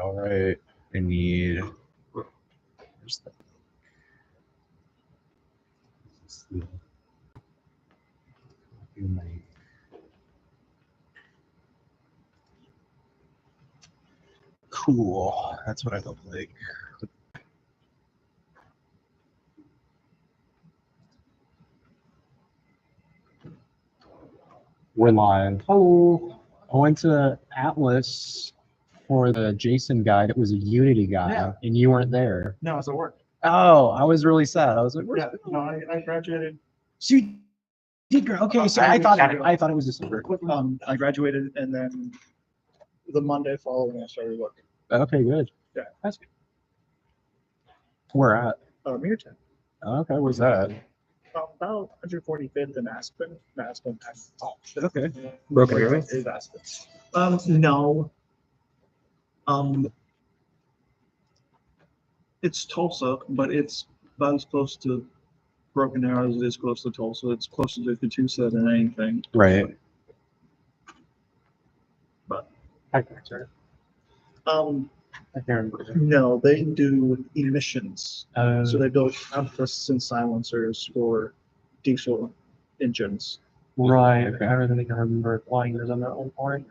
All right. I need. Where's the? Cool. That's what I look like. We're live. Hello. I went to Atlas for the Jason guide. It was a Unity guide, Yeah. and you weren't there. No, it's at work. Oh, I was really sad. I was like, "Where's Yeah, no, I graduated. So you did great. Okay, so I thought it was December. I graduated, and then the Monday following, I started working. Okay, good. Yeah. That's good. Where at? Meerton. Okay, where's that? About 145th in Aspen. Aspen. Oh, okay. Broken Arrow? Is Aspen. No. It's Tulsa, but it's about as close to Broken Arrow as it is close to Tulsa. It's closer to Catoosa than anything. Right. But I can't remember. I can't remember. No, they do emissions. Uh, So they build outbursts and silencers for diesel engines. right. Okay. I don't think I remember flying this on that one point.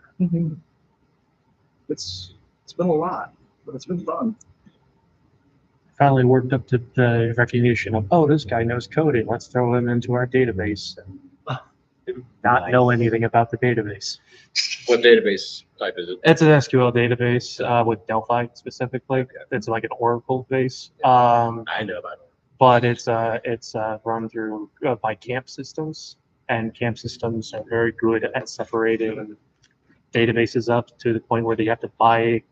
It's been a lot, but it's been fun. Finally worked up to the recognition of, oh, this guy knows coding. Let's throw him into our database. Not know anything about the database. What database type is it? It's an SQL database with Delphi specifically. It's like an Oracle base. I know about it. But it's run through by camp systems, and camp systems are very good at separating databases up to the point where they have to buy,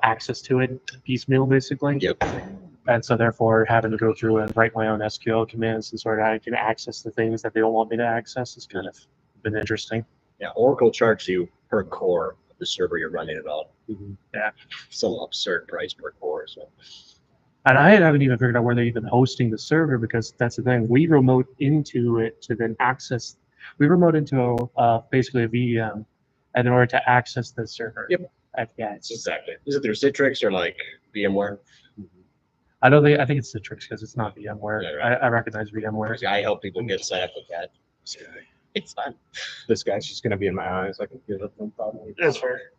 access to it piecemeal, basically. Yep. And so therefore having to go through and write my own SQL commands and sort of I can access the things that they don't want me to access has kind of been interesting. Yeah, Oracle charges you per core of the server you're running it on. Yeah. Some absurd price per core. So. And I haven't even figured out where they're even hosting the server, because that's the thing. We remote into it to then access. We remote into basically a VM, and in order to access the server. Yep. Yeah, it's Exactly. Is it through Citrix or like VMware? I think it's Citrix because it's not VMware. Yeah, right. I recognize VMware. I help people get set up with that. So, it's fun. This guy's just gonna be in my eyes. I can feel it from probably. That's fair.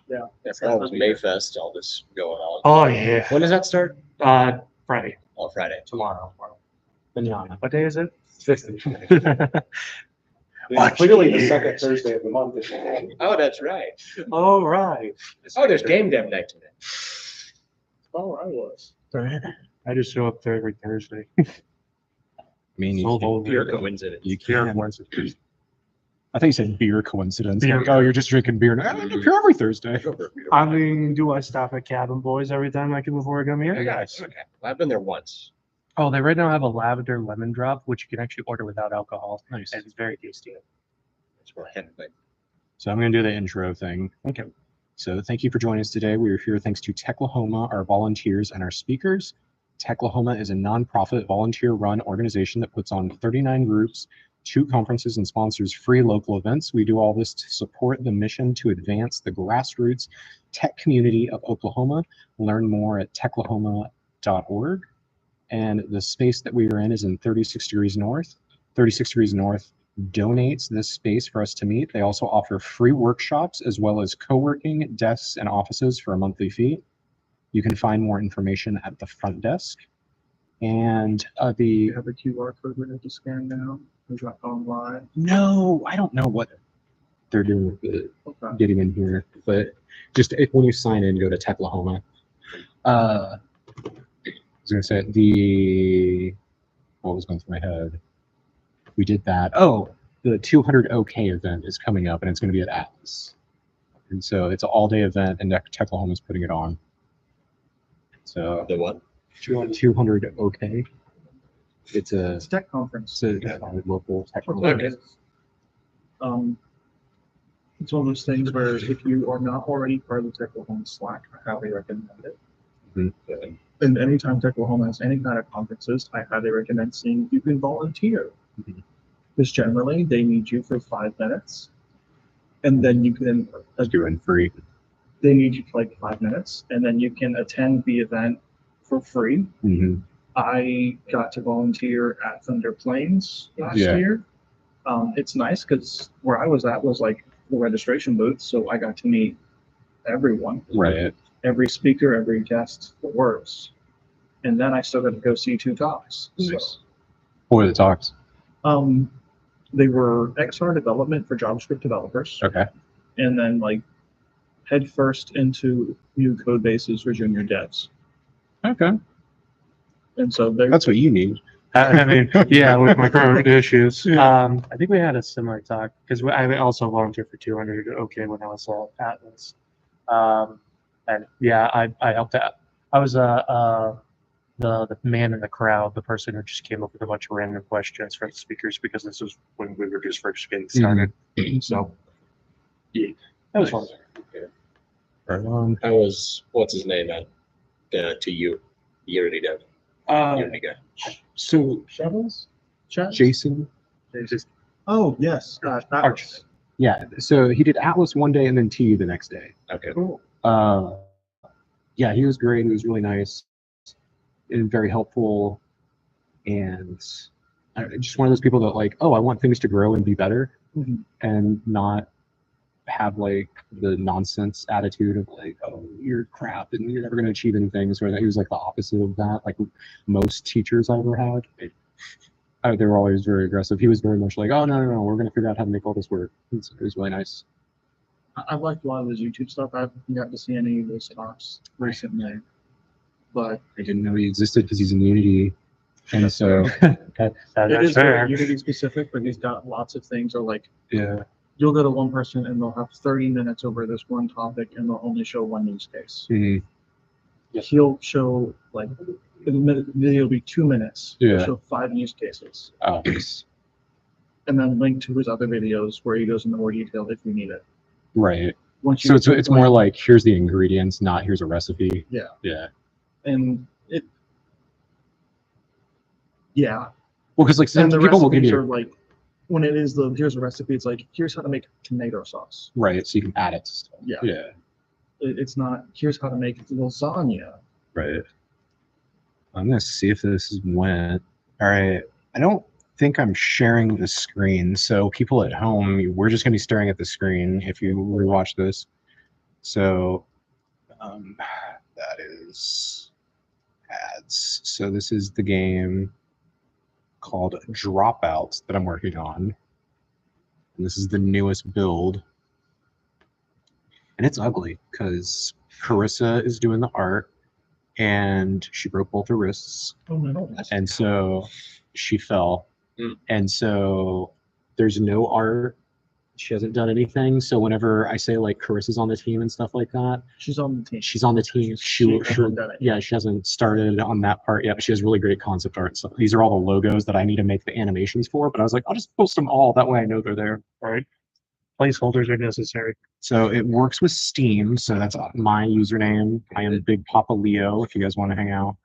Yeah, for all this Mayfest, all this going on. Oh yeah. When does that start? Friday. Oh, Friday. Tomorrow. Manana. What day is it? 15th. Clearly the second Thursday of the month. Oh, that's right. All right. Oh, there's game dev night today. Oh, I was. I just show up there every Thursday. I mean, Pure coincidence. you Pure can't. coincidence. I think you said beer coincidence. Beer. Like, oh, you're just drinking beer. No, I drink beer every Thursday. I mean, do I stop at Cabin Boys every time before I come here? Yes. Okay. Well, I've been there once. Oh, they right now have a lavender lemon drop, which you can actually order without alcohol. Nice. And it's very tasty. That's where I had it. So I'm going to do the intro thing. Okay. So thank you for joining us today. We are here thanks to Techlahoma, our volunteers, and our speakers. Techlahoma is a nonprofit, volunteer-run organization that puts on 39 groups, 2 conferences, and sponsors free local events. We do all this to support the mission to advance the grassroots tech community of Oklahoma. Learn more at techlahoma.org. And the space that we are in is in 36 Degrees North. 36 Degrees North donates this space for us to meet. They also offer free workshops as well as co-working desks and offices for a monthly fee. You can find more information at the front desk. And You have a QR code we have to scan now. Is that online? no, I don't know what they're doing with Okay. getting in here, but just when you sign in, go to Techlahoma. I was gonna say what was going through my head? We did that. Oh, the 200 OK event is coming up, and it's going to be at Atlas. And so it's an all-day event, and Techlahoma is putting it on. So The what? 200 OK. It's a Tech conference. local Techlahoma. Okay. It's one of those things where if you are not already part of the Techlahoma Slack, I highly recommend it. Mhm. And anytime Techlahoma has any kind of conferences, I highly recommend seeing if you can volunteer. Mhm. Because generally they need you for 5 minutes, and then you can Doing free. they need you for like 5 minutes, and then you can attend the event for free. Hmm. I got to volunteer at Thunder Plains last Yeah. year. It's nice because where I was at was like the registration booth, so I got to meet everyone, Right. every speaker, every guest that works. And then I still got to go see 2 talks. So, What were the talks? they were XR development for JavaScript developers, Okay. and then like head first into new code bases for junior devs. Okay. And so they're That's what you need. I mean, yeah, with my current issues. Yeah. I think we had a similar talk because I also volunteered for 200 OK when I was at Atlas. And yeah, I helped out. I was the man in the crowd, the person who just came up with a bunch of random questions for the speakers because this was when we were just first getting started. So yeah, that was fun. Right on. How was, what's his name at, to you, Unity dev, Unity guy? So Shovels? Chat? Jason, It's just Oh, yes. Arch. yeah. So he did Atlas one day and then TU the next day. Okay. Cool. Yeah, he was great. He was really nice and very helpful, and just one of those people that like, oh, I want things to grow and be better, Mhm. and not have like the nonsense attitude of like, oh, you're crap and you're never going to achieve anything. So he was like the opposite of that. Like most teachers I ever had, they were always very aggressive. He was very much like, oh no, we're going to figure out how to make all this work. It was really nice. I've liked a lot of his YouTube stuff. I haven't got to see any of his talks recently, but I didn't know he existed because he's in Unity, and so That it is is very fair. Unity specific. But he's got lots of things. Or like yeah, you'll go to one person and they'll have 30 minutes over this one topic, and they'll only show one use case. Mhm. He'll show like the video will be 2 minutes. He'll Yeah. show 5 use cases, Oh, and then link to his other videos where he goes into more detail if you need it. right. Once you So get to a it's more point- like here's the ingredients, not here's a recipe. Yeah. Yeah. and it yeah. Well, because like some And the people will give recipes you are like when it is the here's a recipe, it's like here's how to make tomato sauce. right, so you can add it to stuff. Yeah. Yeah. It's not here's how to make lasagna. Right. I'm gonna see if this went. All right. I don't think I'm sharing the screen, so people at home, we're just gonna be staring at the screen if you rewatch this. So that is ads. So this is the game called Dropout that I'm working on. And this is the newest build. And it's ugly because Carissa is doing the art and she broke both her wrists. Oh no. And so she fell. Mm. And so there's no art. She hasn't done anything. So whenever I say like Carissa's on the team and stuff like that, She's on the team. she's on the team. She hasn't done it. Yeah, she hasn't started on that part yet, but she has really great concept art. So these are all the logos that I need to make the animations for. But I was like, I'll just post them all. That way I know they're there. Right. Placeholders are necessary. So it works with Steam. So that's my username. I am Big Papa Leo if you guys want to hang out.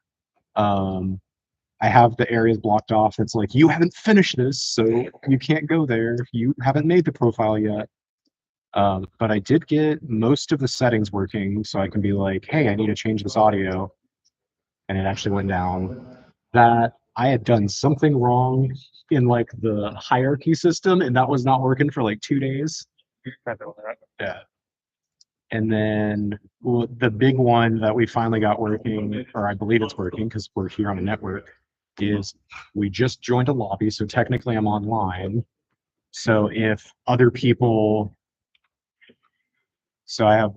I have the areas blocked off. It's like, you haven't finished this, so you can't go there. You haven't made the profile yet. But I did get most of the settings working, so I can be like, hey, I need to change this audio. And it actually went down. That I had done something wrong in like the hierarchy system, and that was not working for like 2 days. Yeah. And then the big one that we finally got working, or I believe it's working because we're here on a network, is we just joined a lobby. So technically I'm online. So if other people, so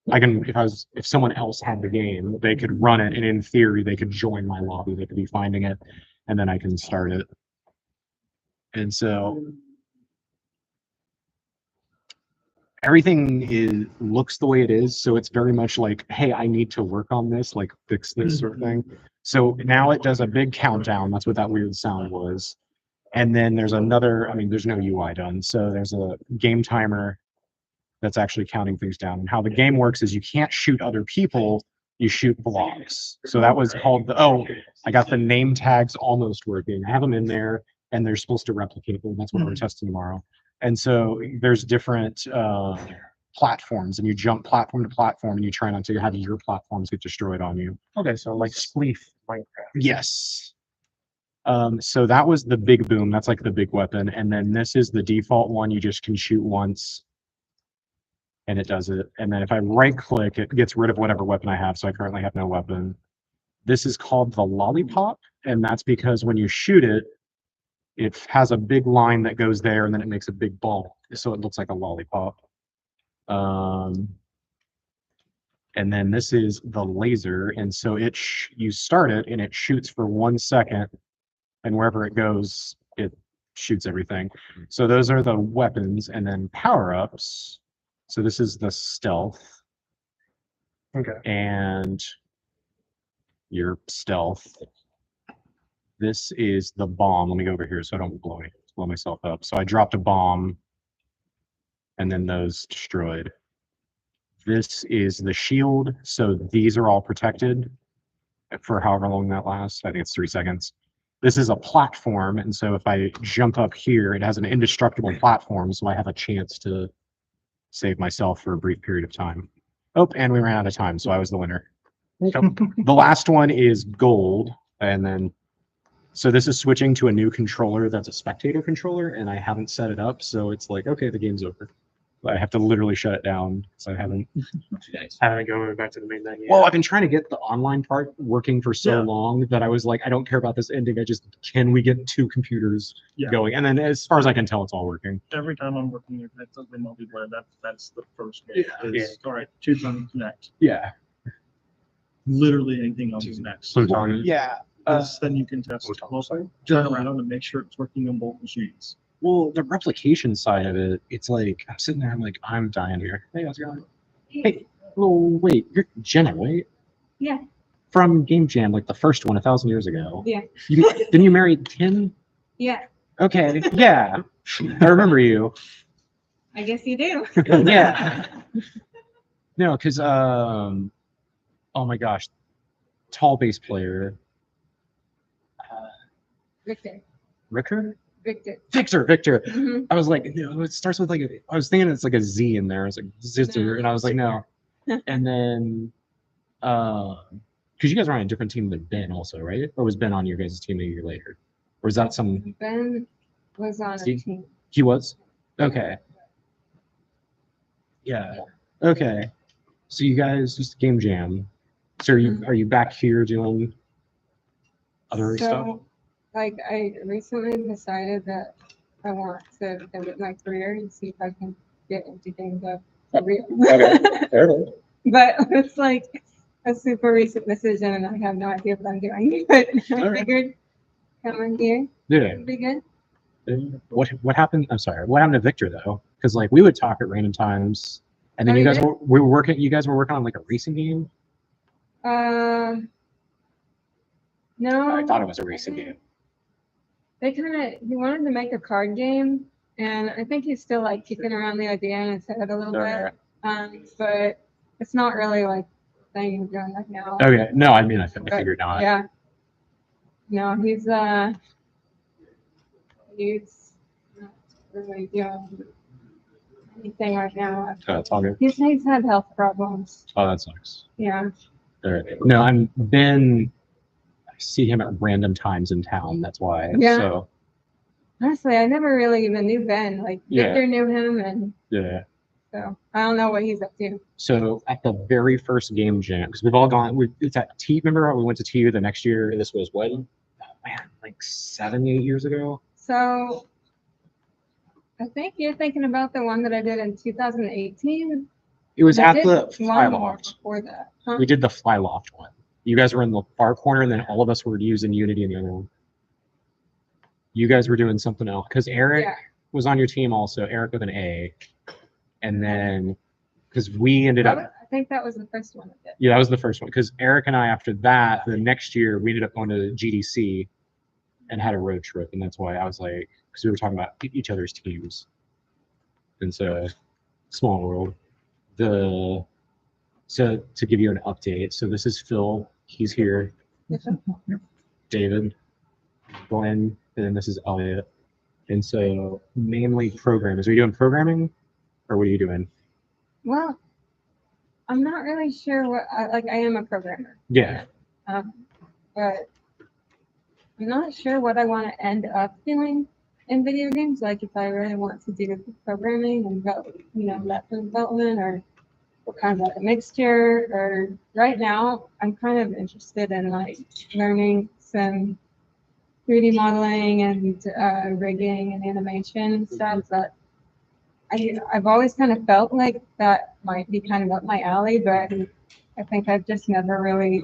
if someone else had the game, they could run it, and in theory, they could join my lobby. They could be finding it, and then I can start it. And so everything looks the way it is. So it's very much like, hey, I need to work on this, like fix this sort of thing. So now it does a big countdown. That's what that weird sound was. And then there's another, there's no UI done. So there's a game timer that's actually counting things down. And how the game works is you can't shoot other people, you shoot blocks. So that was called I got the name tags almost working. I have them in there and they're supposed to replicate them. That's what we're testing tomorrow. And so there's different platforms, and you jump platform to platform, and you try not to have your platforms get destroyed on you. Okay, so like Spleef Minecraft. Yes. So that was the big boom. That's like the big weapon. And then this is the default one. You just can shoot once and it does it. And then if I right click, it gets rid of whatever weapon I have. So I currently have no weapon. This is called the lollipop. And that's because when you shoot it, it has a big line that goes there and then it makes a big ball. So it looks like a lollipop. And then this is the laser. And so you start it and it shoots for 1 second. And wherever it goes, it shoots everything. So those are the weapons, and then power-ups. So this is the stealth. Okay. And your stealth. This is the bomb. Let me go over here so I don't blow myself up. So I dropped a bomb, and then those destroyed. This is the shield. So these are all protected for however long that lasts. I think it's 3 seconds. This is a platform, and so if I jump up here, it has an indestructible platform, so I have a chance to save myself for a brief period of time. Oh, and we ran out of time, so I was the winner. The last one is gold, and then so this is switching to a new controller that's a spectator controller, and I haven't set it up, so it's like, okay, the game's over. I have to literally shut it down because I haven't. Nice. Haven't go back to the main menu. Well, I've been trying to get the online part working for so Yeah. long that I was like, I don't care about this ending. Can we get 2 computers Yeah. going? And then as far as I can tell, it's all working. Every time I'm working with something multiplayer, that's the first game. Yeah. Is, all right, choose on connect. Yeah. Literally anything else is next. Plutonium. Yeah. Then you can test turn around and make sure it's working on both machines. Well, the replication side of it, it's like, I'm sitting there, I'm like, I'm dying here. Hey, how's it going? Hey, oh, wait, you're Jenna, right? Yeah. From Game Jam, like the first one 1,000 years ago. Yeah. Didn't you marry Tim? Yeah, Okay, yeah. I remember you. I guess you do. Yeah. No, because oh my gosh, tall bass player, Victor. Ricker, Victor. Victor. Mhm. I was like, no, it starts with like I was thinking it's like a Z in there. I was like Zitter, and I was like, no. And then, because you guys were on a different team than Ben, also, right? Or was Ben on your guys' team a year later? Or was that some? Ben was on a See? team. He was. Okay. Yeah. Okay. So you guys just Game Jam. So are you back here doing other stuff? So, like, I recently decided that I want to pivot my career and see if I can get into game dev for real. Fair. But it's like a super recent decision, and I have no idea what I'm doing. But I All right. figured coming here Yeah. would be good. What happened? I'm sorry. What happened to Victor though? Because like we would talk at random times, and then Oh, you you guys did? were working. You guys were working on like a racing game. No. I thought it was a racing game. He wanted to make a card game, and I think he's still like kicking around the idea in his head a little bit. But it's not really like thing he's doing right now. Okay. No, I mean I But, figured not. yeah. No, he's not really doing anything right now. It's all good. He's had health problems. Oh, that sucks. Yeah. All right. No, I'm Ben. I see him at random times in town. That's why. Yeah. So Honestly, I never really even knew Ben. Like Yeah. Victor knew him, and yeah. so I don't know what he's up to. So at the very first Game Jam, because we've all gone. It's at T. Remember how we went to TU the next year? This was what? Oh, man, like 7, 8 years ago. So I think you're thinking about the one that I did in 2018. It was I at did the one more Flyloft. before that. Huh? We did the Flyloft one. You guys were in the far corner, and then all of us were using Unity in the other one. You guys were doing something else because Eric Yeah. was on your team also. Eric with an A, and then because we ended up. I think that was the first one I did. Yeah, that was the first one. Because Eric and I, after that, the next year, we ended up going to GDC and had a road trip. And that's why I was like, because we were talking about each other's teams. And so, small world. So to give you an update, so this is Phil. He's here. David, Glenn, and then this is Elliot. And so mainly programmers. Are you doing programming or what are you doing? Well, I'm not really sure what I am a programmer, Yeah. um, but I'm not sure what I want to end up doing in video games. Like if I really want to do programming and go, laptop development, or what kind of like a mixture. Or right now, I'm kind of interested in like learning some 3D modeling and rigging and animation and stuff. But I've always kind of felt like that might be kind of up my alley, but I think I've just never really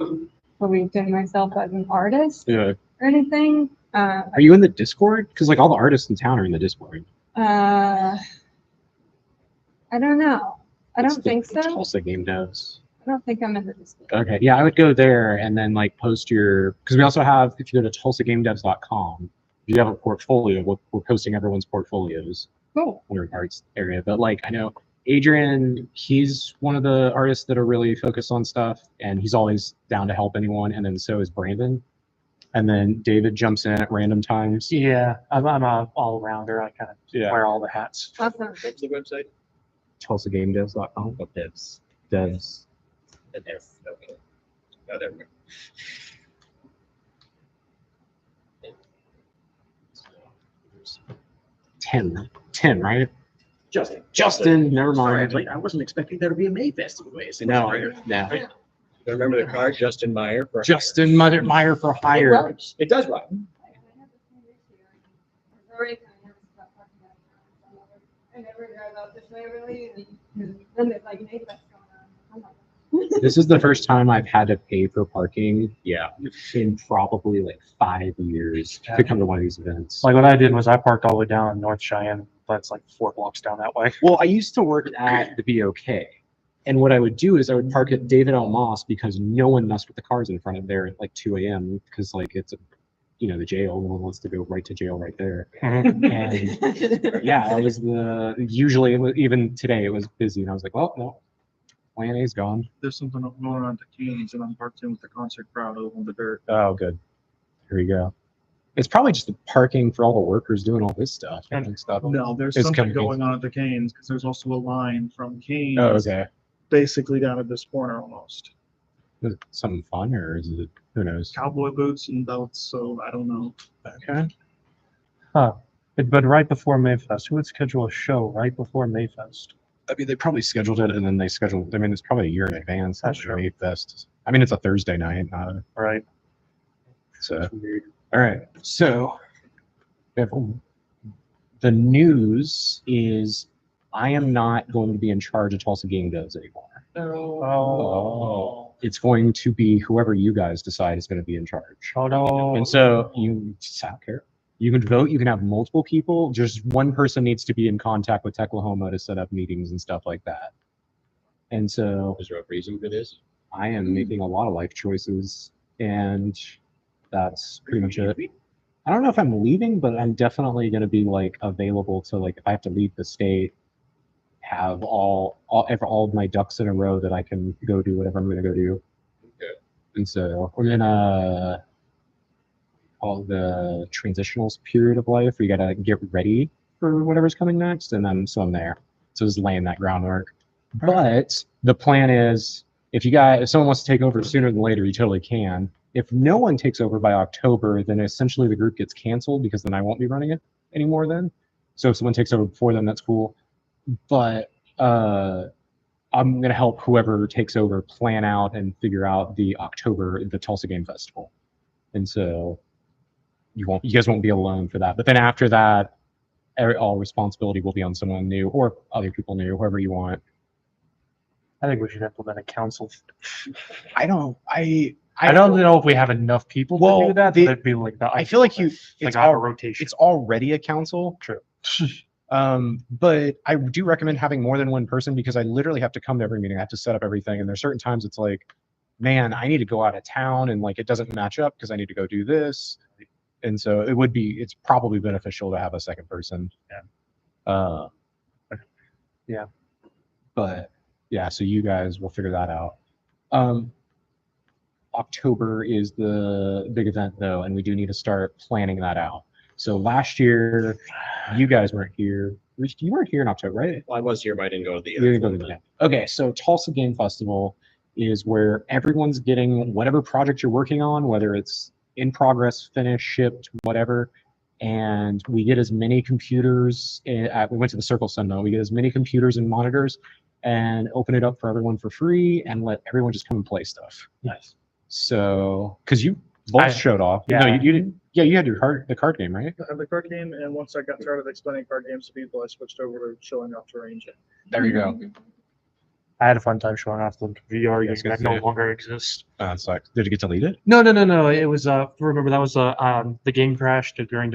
believed in myself as an artist Yeah. or anything. Are you in the Discord? Because like all the artists in town are in the Discord. I don't know. I It's don't the think so. Tulsa Game Devs. I don't think I'm in the Discord. Okay, yeah, I would go there and then like post your, because we also have, if you go to tulsagamedevs.com, you have a portfolio. We're posting everyone's portfolios Cool. in your arts area. But like I know Adrian, he's one of the artists that are really focused on stuff, and he's always down to help anyone. And then so is Brandon. And then David jumps in at random times. Yeah, I'm a all rounder. I kind of Yeah. wear all the hats. Awesome. What's the website? tulsagamedevs.com. Oh, Devs. Devs. And F. Okay. Oh, there we go. 10, right? Justin, never mind. I wasn't expecting there to be a May Festival. No, no. I remember the car, Justin Meyer. Justin Meyer for hire. It does run. I never drive out this way really, and then there's like May Fest going on. I'm like, This is the first time I've had to pay for parking Yeah. in probably like 5 years to come to one of these events. Like what I did was I parked all the way down in North Cheyenne. That's like 4 blocks down that way. Well, I used to work at the BOK, and what I would do is I would park at David L. Moss because no one messed with the cars in front of there at like 2 a.m. because like it's the jail. No one wants to go right to jail right there. And yeah, that was usually it was, even today it was busy, and I was like, well, no, Plan A's gone. There's something going on at the Canes, and I'm parked in with the concert crowd over on the dirt. Oh, good. Here we go. It's probably just the parking for all the workers doing all this stuff and stuff. No, there's It's something coming. going on at the Canes, because there's also a line from Canes. Oh, okay. Basically down at this corner almost. Is it something fun or is it, who knows? Cowboy boots and belts, so I don't know. Okay. But right before Mayfest, who would schedule a show right before Mayfest? I mean, they probably scheduled it and then they scheduled, I mean, it's probably a year in advance. That's true. May Fest. I mean, it's a Thursday night, not a, Right. so. All right. So we have- the news is I am not going to be in charge of Tulsa Game Devs anymore. Oh. It's going to be whoever you guys decide is going to be in charge. Oh no. And so you don't care. You can vote. You can have multiple people. Just one person needs to be in contact with Techlahoma to set up meetings and stuff like that. And so Is there a reason for this? I am making a lot of life choices, and that's pretty much it. I don't know if I'm leaving, but I'm definitely going to be like available to like if I have to leave the state, have all of my ducks in a row that I can go do whatever I'm going to go do. Okay. And so we're gonna call the transitional period of life. We got to get ready for whatever's coming next, and then so I'm there. So just laying that groundwork. But the plan is, if someone wants to take over sooner than later, you totally can. If no one takes over by October, then essentially the group gets canceled because then I won't be running it anymore then. So if someone takes over before then, that's cool. But I'm going to help whoever takes over plan out and figure out the Tulsa Game Festival. And so you guys won't be alone for that. But then after that, all responsibility will be on someone new or other people new, whoever you want. I think we should implement a council. I don't know if we have enough people Well, to do that. the- But it'd be like the I feel like it's it's a all rotation. it's already a council. True. But I do recommend having more than one person because I literally have to come to every meeting. I have to set up everything. And there's certain times it's like, man, I need to go out of town and like it doesn't match up because I need to go do this. And so it's probably beneficial to have a second person. Yeah. Yeah. But yeah, so you guys will figure that out. October is the big event though, and we do need to start planning that out. So last year, you guys weren't here. You weren't here in October, right? Well, I was here, but I didn't go to the. You didn't go to the event. Okay, so Tulsa Game Festival is where everyone's getting whatever project you're working on, whether it's in progress, finished, shipped, whatever. And we get as many computers. We went to the Circle Sun. We get as many computers and monitors, and open it up for everyone for free, and let everyone just come and play stuff. Nice. So, because you both showed off. yeah. No, you didn't. Yeah, you had the card game, right? I have the card game, and once I got tired of explaining card games to people, I switched over to showing off terrain. There you go. I had a fun time showing off the VR Yes, game that yes, no yeah. longer exists. It's like, did you get to lead it? No. It was remember that was the game crashed during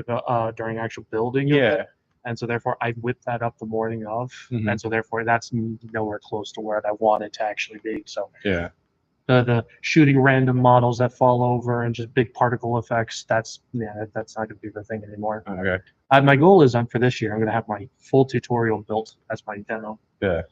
actual building of it. And so therefore I whipped that up the morning of, Mhm. and so therefore that's nowhere close to where I want it to actually be. So Yeah. the shooting random models that fall over and just big particle effects, that's not going to be the thing anymore. Okay. My goal is for this year I'm going to have my full tutorial built as my demo. Yeah.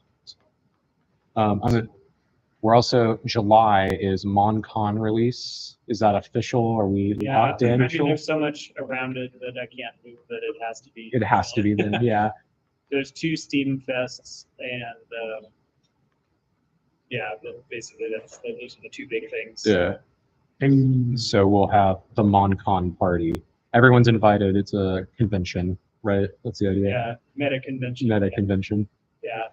We're also July is MonCon release. Is that official? Are we Yeah, locked in? I mean, there's so much around it that I can't move that it has to be. It has to be then. Yeah. There's 2 Steam Fests and, yeah, but basically those are the 2 big things. Yeah. So we'll have the MonCon party. Everyone's invited. It's a convention, right? That's the idea. Yeah, meta convention. Meta convention. Yeah.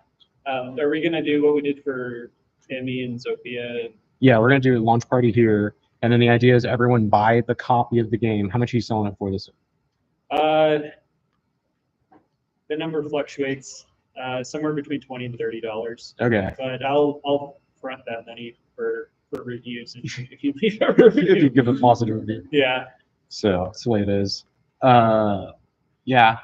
Are we gonna do what we did for Timmy and Sophia? Yeah, we're gonna do a launch party here, and then the idea is everyone buy the copy of the game. How much are you selling it for this? The number fluctuates, somewhere between $20 and $30. Okay. But I'll front that money for reviews if you leave a If you review. give a positive review. Yeah. So that's the way it is. Yeah,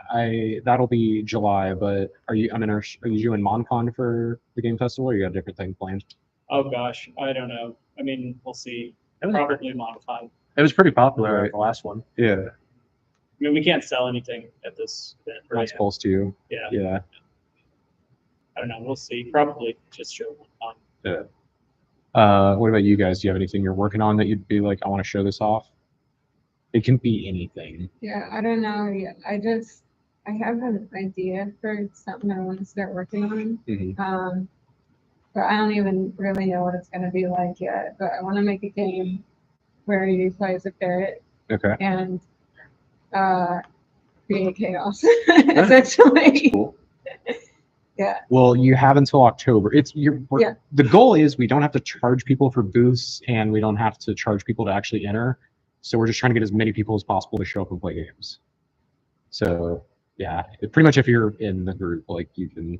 that'll be July. But are you doing MonCon for the game festival, or you got a different thing planned? Oh gosh, I don't know. I mean, we'll see. It was, Probably MonCon. it was pretty popular Right. at the last one. Yeah, I mean, we can't sell anything at this event. not Right? supposed to. Yeah. Yeah. I don't know. We'll see. Probably just show MonCon. What about you guys? Do you have anything you're working on that you'd be like, I want to show this off? It can be anything. Yeah, I don't know yet. I have an idea for something I want to start working on. Mhm. But I don't even really know what it's gonna be like yet. But I want to make a game where you play as a ferret Okay. and create chaos, essentially. Cool. Yeah. Well, you have until October. Yeah. The goal is we don't have to charge people for booths, and we don't have to charge people to actually enter. So we're just trying to get as many people as possible to show up and play games. So yeah, pretty much if you're in the group, like you can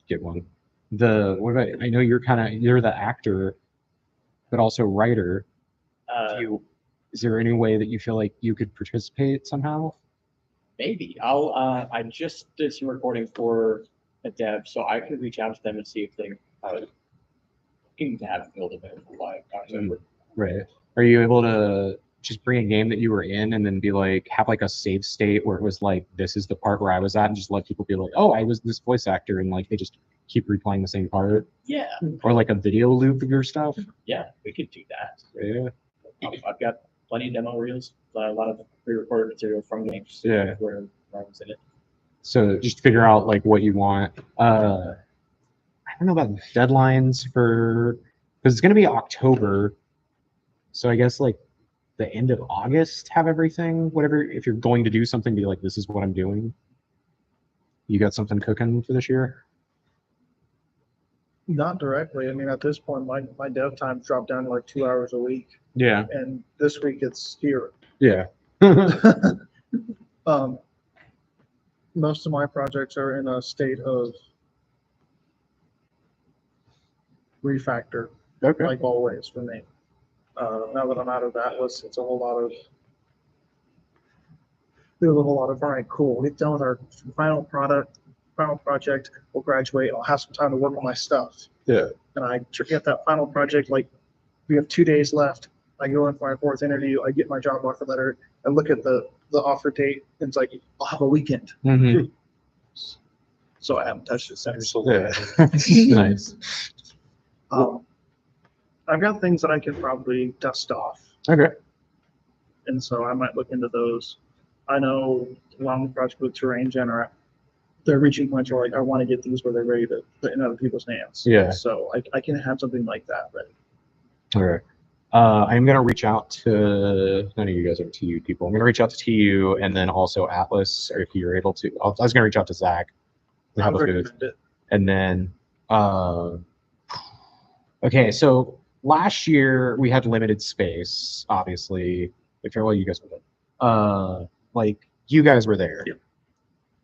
get one. What about? I know you're the actor, but also writer. Is there any way that you feel like you could participate somehow? Maybe I just did some recording for a dev, so I could reach out to them and see if they can have build a bit of live content. Right. Are you able to just bring a game that you were in and then be like, have like a save state where it was like, this is the part where I was at, and just let people be like, oh, I was this voice actor, and like they just keep replaying the same part? Yeah, Or like a video loop of your stuff? yeah, we could do that. Yeah. I've got plenty of demo reels, a lot of pre-recorded material from games. Yeah. Where I was in it. So just figure out like what you want. I don't know about the deadlines because it's going to be October. So I guess like the end of August, have everything, whatever. If you're going to do something, be like, this is what I'm doing. You got something cooking for this year? Not directly. I mean, at this point, my dev time dropped down to like 2 hours a week, Yeah. and this week it's here. Yeah. Most of my projects are in a state of refactor, Okay. like always for me. Now that I'm out of that list, it's a whole lot of. We have a whole lot of, all right, cool. We've done our final project. We'll graduate. I'll have some time to work on my stuff. Yeah. And I get that final project. Like, we have 2 days left. I go in for my 4th interview. I get my job offer letter. I look at the offer date, and it's like, I'll have a weekend. Mm-hmm. So I haven't touched it since. Yeah. Nice. I've got things that I can probably dust off, Okay. and so I might look into those. I know along the project with Terrain Gen are their reaching points are like, I want to get these where they're ready to put in other people's hands. Yeah. So I can have something like that ready. Okay. I'm gonna reach out to none of you guys are TU people. I'm gonna reach out to TU and then also Atlas, or if you're able to. I was gonna reach out to Zach. We I have would a booth. recommend it. And then, okay, so last year we had limited space, obviously. Well, you guys were there. Like you guys were there. Yep.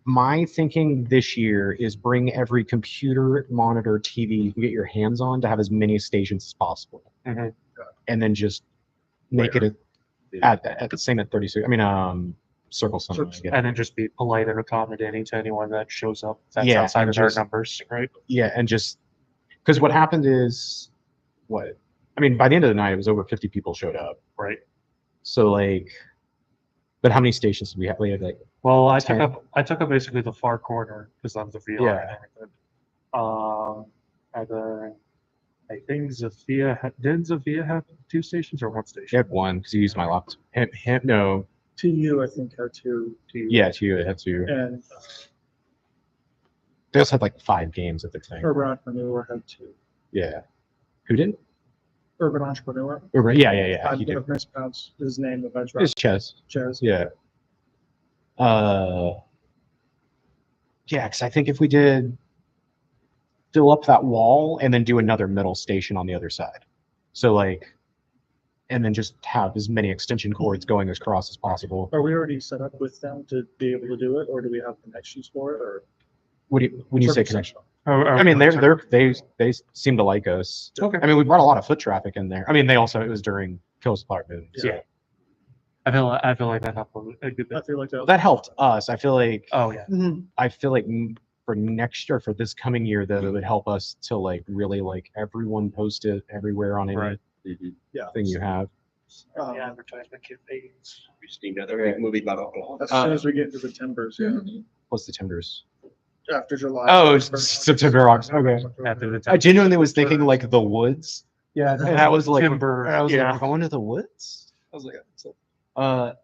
My thinking this year is bring every computer, monitor, TV you can get your hands on to have as many stations as possible, Mhm. and then just make it at the same at 36. I mean, circle something. I guess. And then just be polite and accommodating to anyone that shows up that's Yeah, outside and of our just- numbers, right? Yeah, and just because what happened is what I mean, by the end of the night, it was over 50 people showed up. Right. So like, but how many stations did we have? We had like, Well, I 10. took up basically the far corner because of the VR Yeah. and everything. And then I think did Zafia have 2 stations or 1 we station? had one because he used my laptop. No, TU, I think, had two. yeah, to it had to. And They also had like 5 games at the thing. Urban Entrepreneur had two. Yeah. Who did? Urban Entrepreneur. Yeah. I'm He going did. to mispronounce his name eventually. It's Ches. Chaz. Yeah. Yeah, because I think if we did fill up that wall and then do another middle station on the other side. So like, and then just have as many extension cords going across as possible. Are we already set up with them to be able to do it, or do we have connections for it, or? What do you, when you say Service connection? I I mean, they seem to like us. Okay. I mean, we brought a lot of foot traffic in there. I mean, it was during Kills Apartment. Yeah. I feel like that helped a good I bit. feel like that. That helped us. I feel like Oh yeah. for next year, for this coming year, that it would help us to like really like everyone post it everywhere on anything Right. Yeah. you have. Um, The advertisement campaigns. We just need another big movie about Oklahoma. As soon as we get into the timbers, yeah. What's the Timbers? After July. Oh, first. September, October. After the I genuinely was thinking like the woods. yeah, And that was like, timber. I was Yeah. like, going to the woods? I was like, so.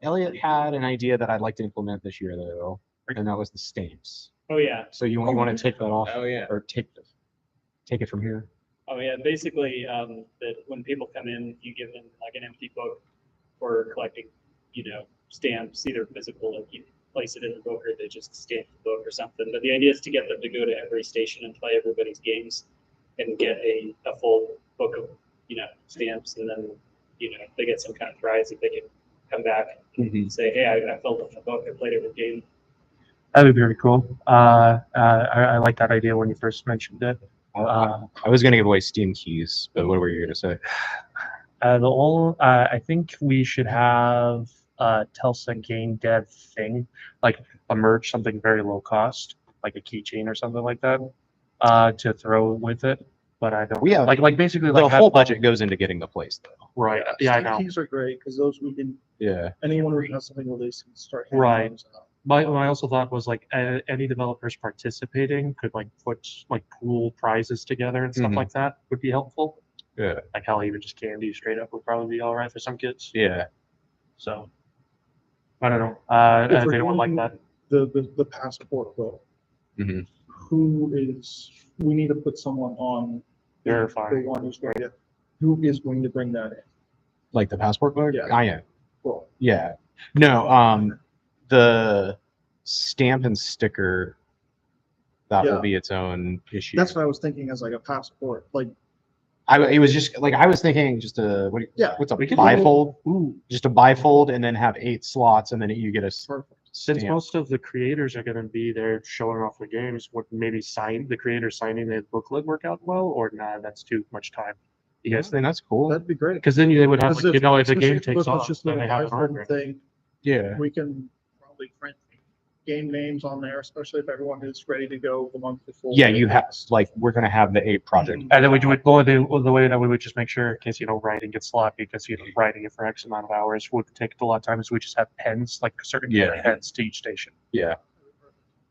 Elliot had an idea that I'd like to implement this year though, and that was the stamps. Oh, yeah. So you want to take that off Oh, yeah. or take it from here? Oh, yeah. Basically, that when people come in, you give them like an empty book for collecting, stamps, either physical, like you place it in the book, or they just stamp the book or something. But the idea is to get them to go to every station and play everybody's games and get a full book of, stamps. And then, they get some kind of prize if they can come back and say, hey, I filled up the book, I played every game. That'd be very cool. I like that idea when you first mentioned it. I was going to give away Steam keys, but what were you going to say? I think we should have a Telsa game dev thing, like a merge, something very low cost, like a keychain or something like that, to throw with it. But I don't. We have- like basically The like whole budget goes into getting the place though. Right. Yeah, I Steam know. keys are great because those we can, Yeah. anyone who has something released can start. handing Right. those out. My also thought was like any developers participating could like put like pool prizes together and stuff Mhm. like that would be helpful. Yeah. Like hell, even just candy straight up would probably be all right for some kids. Yeah. So I don't know. If If we're anyone like going that. The passport though. Mhm. We need to put someone on. the Verify. one who's going to, who is going to bring that in? Like the passport book? Yeah. I am. Well, Yeah. No, the stamp and sticker, that Yeah. will be its own issue. that's what I was thinking as like a passport, like, It was just like I was thinking just Yeah. what's a We could- bifold? Just a bifold and then have 8 slots and then you get a perfect. Since stamp. most of the creators are going to be there showing off the games, would maybe the creator signing the booklet work out well, or nah, that's too much time? You guys I think? think that's cool. That'd be great. Because then they would have, Because like, if the especially game if takes it's off, just then a they have an iPhone artwork. thing, Yeah. we can probably print game names on there, especially if everyone is ready to go the month before. Yeah, you have like we're gonna have the 8 project. And then we would go the way that we would just make sure, in case writing gets sloppy, because writing it for X amount of hours would take a lot of time. So we just have pens, like certain color Yeah. pens to each station, Yeah.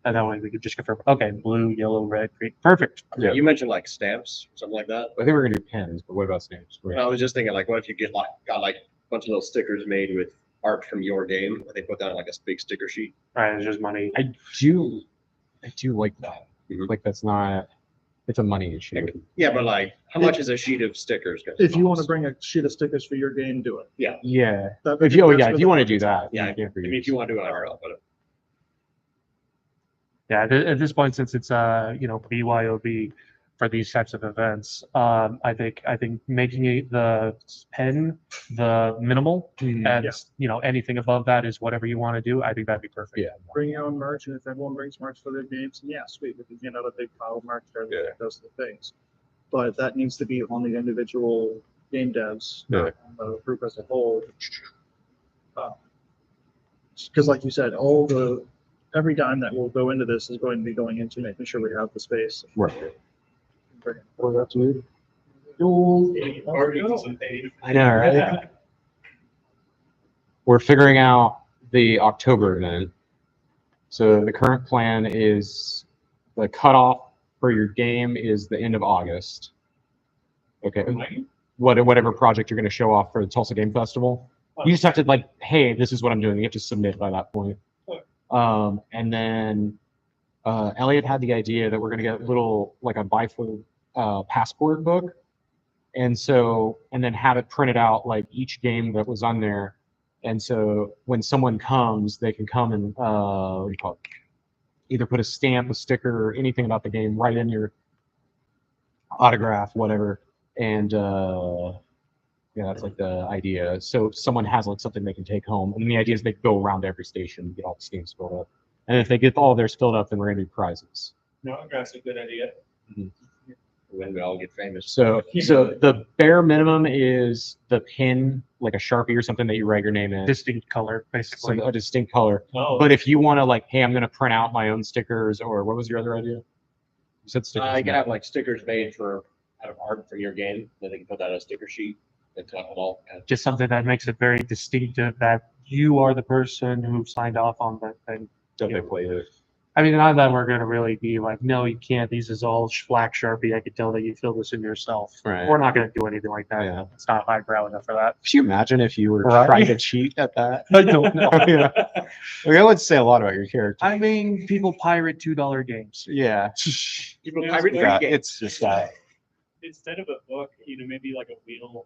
and that way we could just confirm. Okay, blue, yellow, red, green, perfect. Yeah. You mentioned like stamps, something like that. I think we're gonna do pens, but what about stamps? I was just thinking like, what if you got like a bunch of little stickers made with art from your game, they put that on like a big sticker sheet. Right, it's just money. I do like that. Mhm. Like that's not, it's a money issue. Yeah, but like, how much is a sheet of stickers gonna If you want to cost? bring a sheet of stickers for your game, do it. Yeah, Yeah. That- If you, oh yeah, that's if for you the want to do markets. that. Yeah, you can for I mean, if you want to do it, I'll put it. Yeah, at this point, since it's BYOB for these types of events, I think making it the pen the minimal, and Yeah. anything above that is whatever you want to do. I think that'd be perfect. Yeah. Bring your own merch, and if everyone brings merch for their games, then yeah, sweet, because a big pile of merch there Yeah. that does the things. But that needs to be on the individual game devs, Yeah. not on the group as a whole. Because like you said, every dime that will go into this is going to be going into making sure we have the space. Right. Well, that's weird. I know, right? We're figuring out the October event. So the current plan is the cutoff for your game is the end of August. Okay. Whatever project you're going to show off for the Tulsa Game Festival. You just have to like, hey, this is what I'm doing. You have to submit by that point. And then Elliot had the idea that we're going to get like a bifold passport book. And then have it printed out like each game that was on there. And so when someone comes, they can come and what do you call it? Either put a stamp, a sticker, or anything about the game right in your autograph, whatever. And yeah, that's like the idea. So if someone has like something they can take home, and the idea is they go around every station and get all the stamps filled up. And if they get all theirs filled up, then we're gonna do prizes. No, that's a good idea. When we all get famous. So the bare minimum is the pin, like a Sharpie or something that you write your name in. Distinct color, So basically. a distinct color. Oh, But if you want to like, hey, I'm gonna print out my own stickers, or what was your other idea? You said stickers. You can have like stickers made out of art for your game, then they can put that on a sticker sheet and collect it all. And Just something that makes it very distinctive that you are the person who signed off on that thing. Don't they play it? I mean, not that we're gonna really be like, no, you can't. These is all black Sharpie. I could tell that you filled this in yourself. Right. We're not gonna do anything like that. Yeah. It's not highbrow enough for that. Could you imagine if you were Right. trying to cheat at that? I don't know. Yeah. Like, I would say a lot about your character. I mean, people pirate $2 games. Yeah. people Yeah, pirate Yeah, free games. it's just that. instead of a book, maybe like a wheel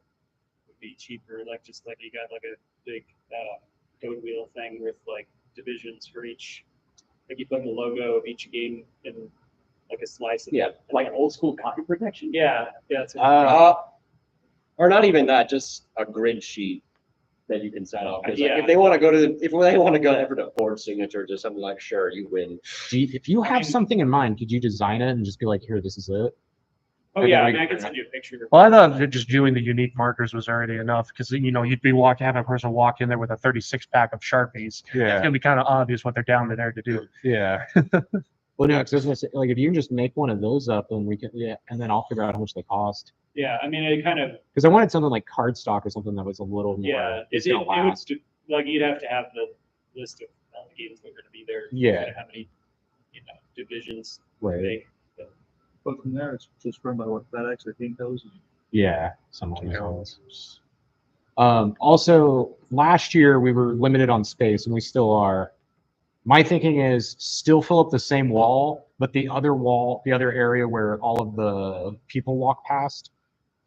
would be cheaper. Like just like you got like a big code wheel thing with like divisions for each. Like you put the logo of each game in like a slice of Yeah, it. Like old school copy protection? Yeah, yeah. It's Or not even that, just a grid sheet that you can set up. 'Cause, like, Yeah. if they want to go ever to board signatures or something, like, sure, you win. If you have something in mind, could you design it and just be like, here, this is it? oh yeah, I can send you a picture. Well, I thought that just doing the unique markers was already enough because you'd be having a person walk in there with a 36 pack of Sharpies. It's Yeah. gonna be kind of obvious what they're down there to do. Yeah. Well, no, because I was gonna say, like, if you can just make one of those up, then we can, and then I'll figure out how much they cost. Yeah, I mean it kind of Because I wanted something like cardstock or something that was a little more. yeah. It's It gonna would last. like you'd have to have the list of all the games that are going to be there. Yeah. How many divisions? Right. They, But from there, it's just run by what FedEx or Kinko's. Yeah, something like that. Also, last year we were limited on space, and we still are. My thinking is still fill up the same wall, but the other area where all of the people walk past,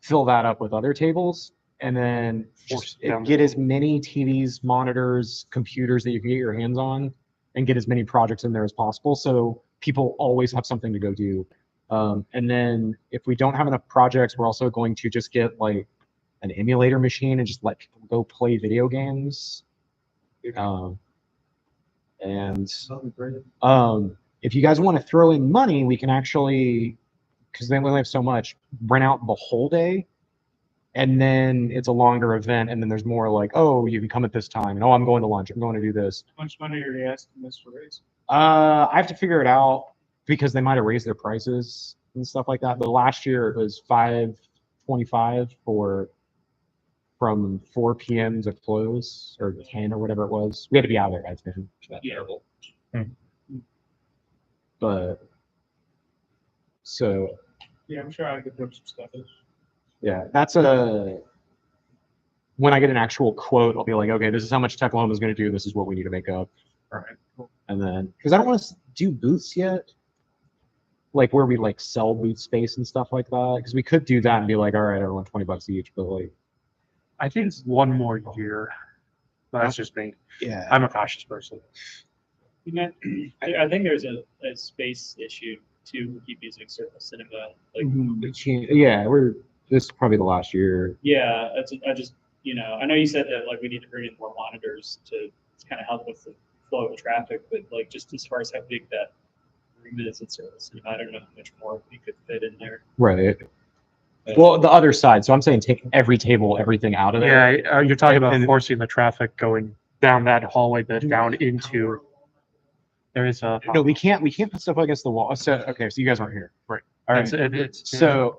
fill that up with other tables, and then just get as many TVs, monitors, computers that you can get your hands on, and get as many projects in there as possible, so people always have something to go do. And then if we don't have enough projects, we're also going to just get like an emulator machine and just let people go play video games. If you guys want to throw in money, we can actually, because then we only have so much, rent out the whole day. And then it's a longer event. And then there's more like, oh, you can come at this time. And, oh, I'm going to lunch. I'm going to do this. how much money are you asking us for raise? I have to figure it out because they might have raised their prices and stuff like that. But last year it was $5.25 from 4 p.m. to close, or 10 or whatever it was. We had to be out there by 10. It's not terrible. But so Yeah, I'm sure I could put some stuff in. yeah, that's a when I get an actual quote, I'll be like, okay, this is how much Techlahoma is going to do. This is what we need to make up. Alright, cool. And then, because I don't want to do booths yet, like where we like sell booth space and stuff like that. Because we could do that and be like, all right, everyone, $20 each. But like, I think it's one more year. But that's just me. yeah, I'm a cautious person. You know, I think there's a space issue too. Keep using Circle Cinema. Like, we can't. Yeah, this is probably the last year. yeah, I just, I know you said that like we need to bring in more monitors to kind of help with the flow of traffic, but like just as far as how big that room is in Circle Cinema, I don't know how much more we could fit in there. Right. Well, the other side. So I'm saying take every table, everything out of there. Yeah, you're talking about And- forcing the traffic going down that hallway, but down into. There is a. No, we can't put stuff against the wall. So okay, so you guys aren't here. Right. All right. It's So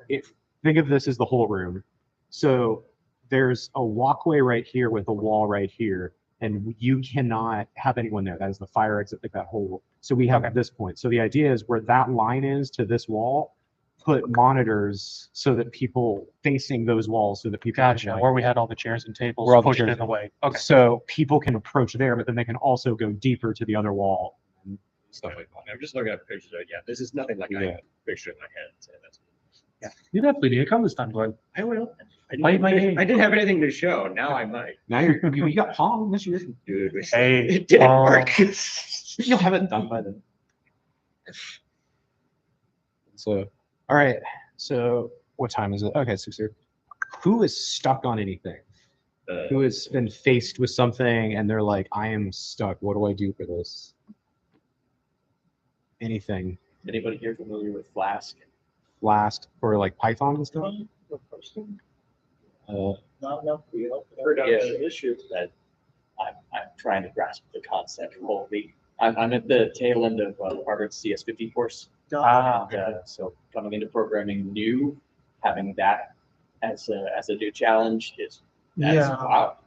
think of this as the whole room. So there's a walkway right here with a wall right here, and you cannot have anyone there. That is the fire exit, like that whole. So we have Okay. this point. So the idea is where that line is to this wall, put monitors so that people facing those walls, so that people. can, Gotcha. like- Where we had all the chairs and tables Where all the pushed chairs- in the way. Okay. So people can approach there, but then they can also go deeper to the other wall and stuff like that. I'm just looking at pictures of it. Yeah, this is nothing like Yeah. I pictured in my head. So that's- You definitely need to come this time, Glenn. I will. Play my game. I didn't have anything to show. Now I might. Now you got Pong this year. Dude, Hey, it didn't work. You'll have it done by then. So, all right. So, what time is it? Okay, 6:30. Who is stuck on anything? Who has been faced with something and they're like, I am stuck. What do I do for this? Anything. Anybody here familiar with Flask? Last for like Python and stuff? Not enough, Heard of the issue that I'm trying to grasp the concept fully. I'm at the tail end of Harvard's CS50 course. Ah, And, so coming into programming new, having that as a new challenge is that's Yeah. wow.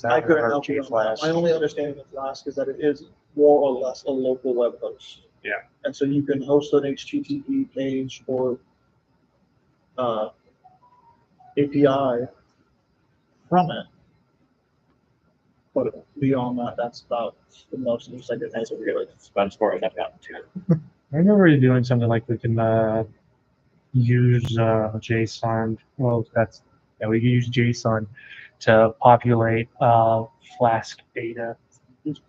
I couldn't help you. on that. My only understanding of Flask is that it is more or less a local web host. Yeah. And so you can host an HTTP page or API from it. But beyond that, that's about the most use I could answer really. It's about as far as I've gotten to. I remember doing something like we can use JSON. Well, we can use JSON to populate Flask data.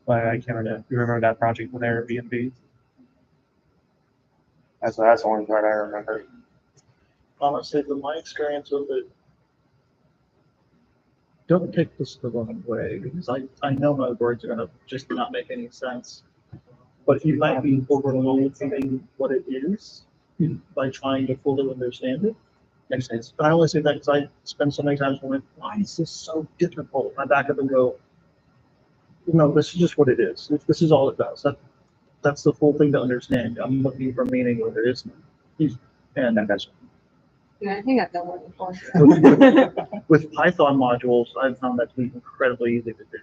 But I can't remember. You remember that project with Airbnb? That's the only part I remember. Honestly, from my experience with it, don't take this the wrong way, because I know my words are gonna just not make any sense. But you might be overlooking what it is by trying to fully understand it. Makes sense. But I only say that because I spend so many times going, why is this so difficult? I back up and go, no, this is just what it is. This is all it does. That's the full thing to understand. I'm looking for meaning where there is none. And that's Yeah, I think I've done one before. with Python modules, I've found that to be incredibly easy to do.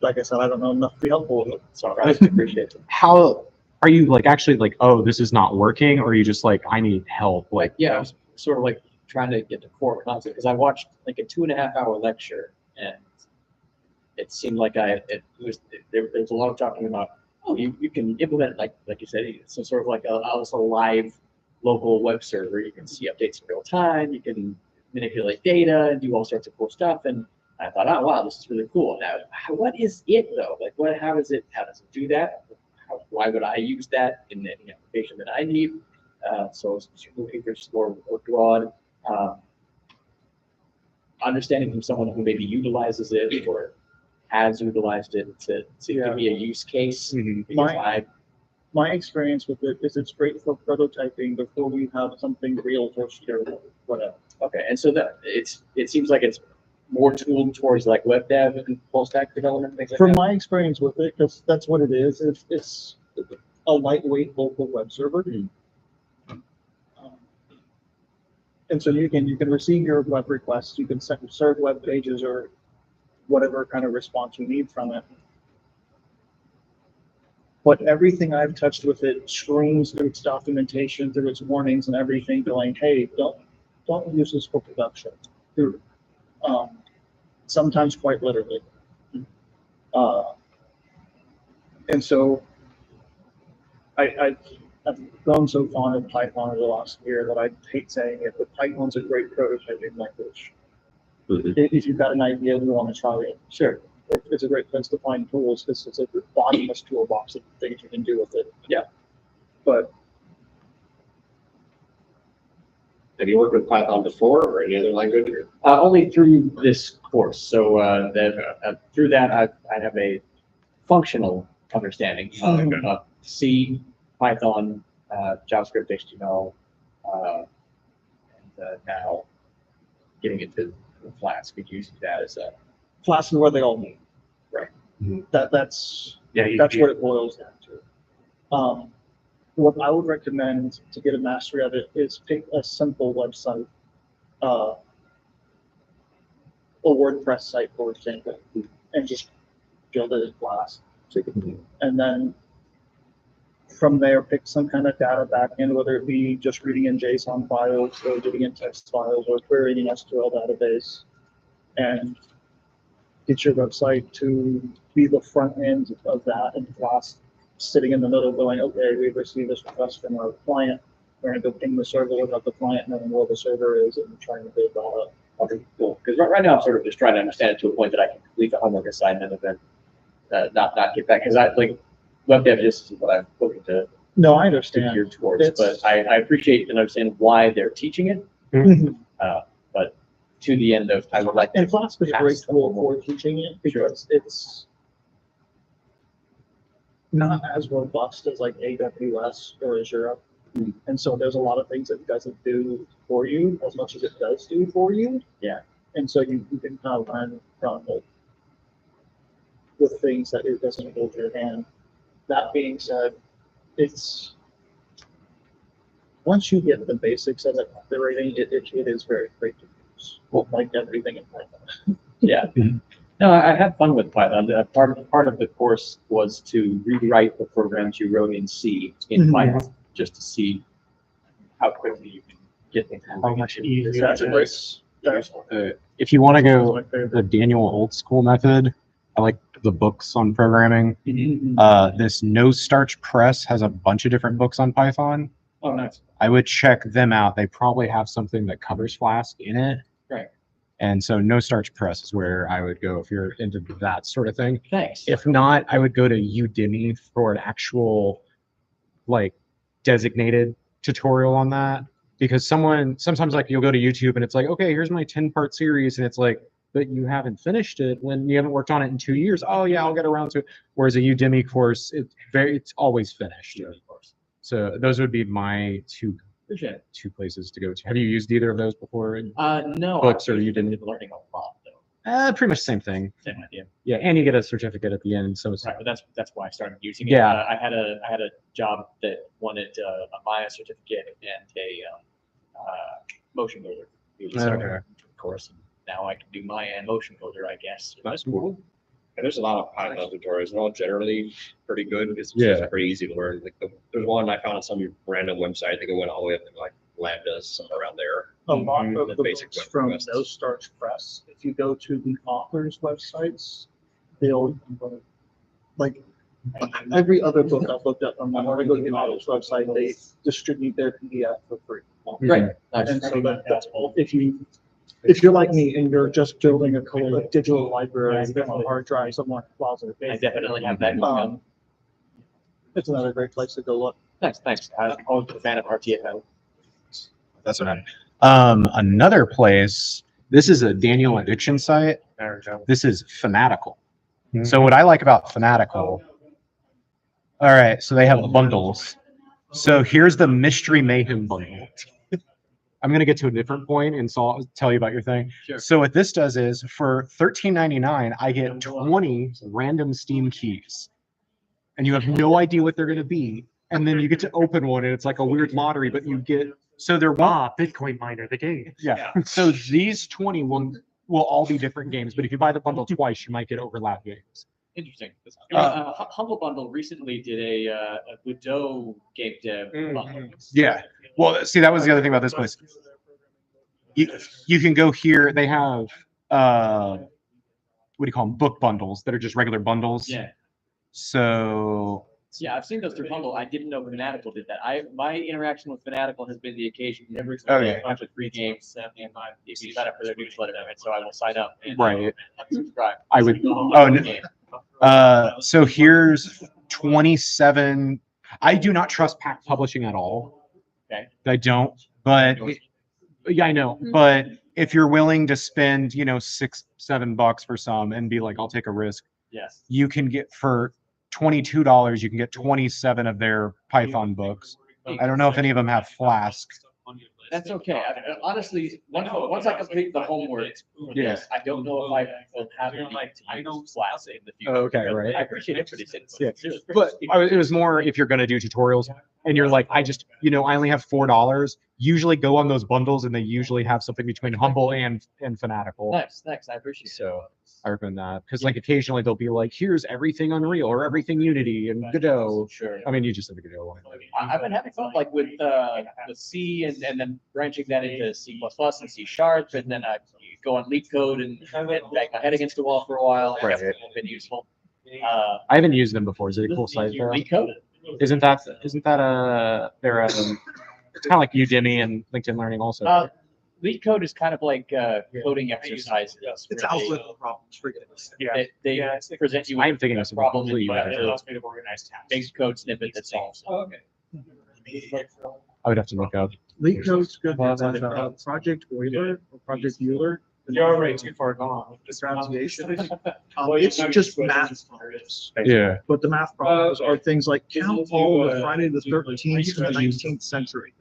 Like I said, I don't know enough to be helpful with it. So I appreciate it. How are you like actually like, oh, this is not working? Or are you just like, I need help? Like, Yeah, I was sort of like trying to get the core concept because I watched like a 2.5-hour lecture and it seemed like there was a lot of talking about, oh, you can implement like you said, some sort of like a live local web server. You can see updates in real time. You can manipulate data and do all sorts of cool stuff. And I thought, oh wow, this is really cool. Now, what is it though? Like, how does it do that? Why would I use that in any application that I need? So I was looking for just more broad understanding from someone who maybe utilizes it or has utilized it to give me a use case. Because My experience with it is it's great for prototyping before we have something real to share, whatever. Okay, and so it seems like it's more tooled towards like web dev and full stack development, things like From that. my experience with it, because that's what it is, it's a lightweight local web server. And so you can receive your web requests, you can serve web pages or whatever kind of response you need from it. But everything I've touched with it screams through its documentation, through its warnings and everything, going, hey, don't use this for production. Um, sometimes quite literally. And so I've grown so fond of Python over the last year that I hate saying it, but Python's a great prototyping language. If you've got an idea and you want to try it, sure. It's a great place to find tools because it's a bottomless toolbox of things you can do with it. Yeah. But Have you worked with Python before or any other language? Or? Only through this course. So through that, I have a functional understanding of C, Python, JavaScript, HTML, and now getting into Flask and using that as a Flask is where they all meet. Right. That's Yeah, what it boils down to. What I would recommend to get a mastery of it is pick a simple website, a WordPress site, for example, and just build it in Flask. And then from there, pick some kind of data backend, whether it be just reading in JSON files or reading in text files or querying an SQL database, and get your website to be the front end of that, and Flask sitting in the middle going, okay, we've received this request from our client. We're going to go ping the server, look up the client, knowing where the server is, and trying to build that up. Okay, cool. Because right now I'm sort of just trying to understand it to a point that I can complete the homework assignment and then not get back. Because I like web dev just is what I'm looking to No, I to understand. gear towards. It's- But I appreciate and understand why they're teaching it. But to the end of, I would like to. And Flask is a great tool for teaching it because it's not as robust as like AWS or Azure. And so there's a lot of things that it doesn't do for you as much as it does do for you. Yeah. And so you can kind of learn from it with things that it doesn't hold your hand. That being said, it's once you get the basics of it operating, it is very great to use. Well, like everything in Python. Yeah. No, I had fun with Python. Part of the course was to rewrite the programs you wrote in C in Python, just to see how quickly you can get things. How much easier That's a it great. is. If you want to That's go my favorite. the Daniel old school method, I like the books on programming. This No Starch Press has a bunch of different books on Python. Oh, nice. I would check them out. They probably have something that covers Flask in it. Right. And so No Starch Press is where I would go if you're into that sort of thing. Thanks. If not, I would go to Udemy for an actual like designated tutorial on that. Because sometimes like you'll go to YouTube and it's like, okay, here's my 10-part series. And it's like, but you haven't finished it when you haven't worked on it in 2 years. Oh yeah, I'll get around to it. Whereas a Udemy course, it's always finished. Of course. So those would be my Appreciate it. two places to go to. Have you used either of those before? No. Books or I've you been didn't? learning a lot though. Pretty much the same thing. Same idea. Yeah, and you get a certificate at the end. So it's Right, but that's why I started using it. Yeah. I had a job that wanted a Maya certificate and a motion builder. Okay. Of course, now I can do Maya and motion builder, I guess. That's cool. And there's a lot of Python tutorials, and all generally pretty good. It's Yeah. just pretty easy to learn. Like there's one I found on some random website. I think it went all the way up to like Lambdas, somewhere around there. A lot of The the basic books from requests. No Starch Press, if you go to the authors' websites, they'll like every other book I've looked up on, when I go to the author's website, they distribute their PDF for free. Great. Nice. And so that's all. If you're like me and you're just building a digital library on a hard drive somewhere in the closet, I definitely have that. it's another great place to go look. Thanks. I'm always a fan of RTFL. that's what another place. This is a Daniel addiction site. This is Fanatical. So what I like about Fanatical, all right, so they have bundles. So here's the Mystery Mayhem bundle. I'm going to get to a different point and so I'll tell you about your thing. Sure. So what this does is for $13.99, I get 20 random Steam keys. And you have no idea what they're going to be. And then you get to open one and it's like a weird lottery, but you get, so they're Bitcoin miner, the game. yeah. So these 20 will all be different games, but if you buy the bundle twice, you might get overlap games. Interesting. Uh, Humble Bundle recently did a Godot game dev bundle. Yeah. Well, see, that was the other thing about this place. You can go here. They have what do you call them? Book bundles that are just regular bundles. Yeah. So Yeah, I've seen those through Humble. I didn't know Fanatical did that. My interaction with Fanatical has been the occasion every Okay. a bunch of free games. If you sign up for their newsletter, and so I will sign up and Right. subscribe. I would. Oh, no. So here's 27. I do not trust Pack Publishing at all. Okay. I don't. But yeah, I know. But if you're willing to spend, $6-7 for some and be like, I'll take a risk, Yes. you can get for $22. You can get 27 of their Python books. I don't know if any of them have Flask. That's okay. Honestly, once I complete the homework, yes, I don't know if I will have any to use Flask in the future. Oh, okay, right. I appreciate it, but it's Yeah. But it was more if you're going to do tutorials and you're like, I only have $4. Usually go on those bundles and they usually have something between Humble and Fanatical. Nice. I appreciate it. So I recommend that because occasionally they'll be like, here's everything Unreal or everything Unity and Godot. Sure. I mean, you just have a Godot one. I've been having fun with C and then branching that into C++ and C# and then I go on Leak Code and bang my head against the wall for a while. Right. It's been useful. I haven't used them before. Is it a cool site? Leak Code. Isn't that they're it's kind of like Udemy and LinkedIn Learning also. Leak Code is kind of like coding exercises. It's where algorithm problems, forget it. They present you with I'm thinking of a something problem and completely you have different. to make a code snippet that solves it. I would have to look up. Leak code's good. Project Euler or Project Euler. You're already too far gone. The pronunciation. It's just math problems. Yeah. But the math problems are things like count all the Friday the 13th to the 19th century.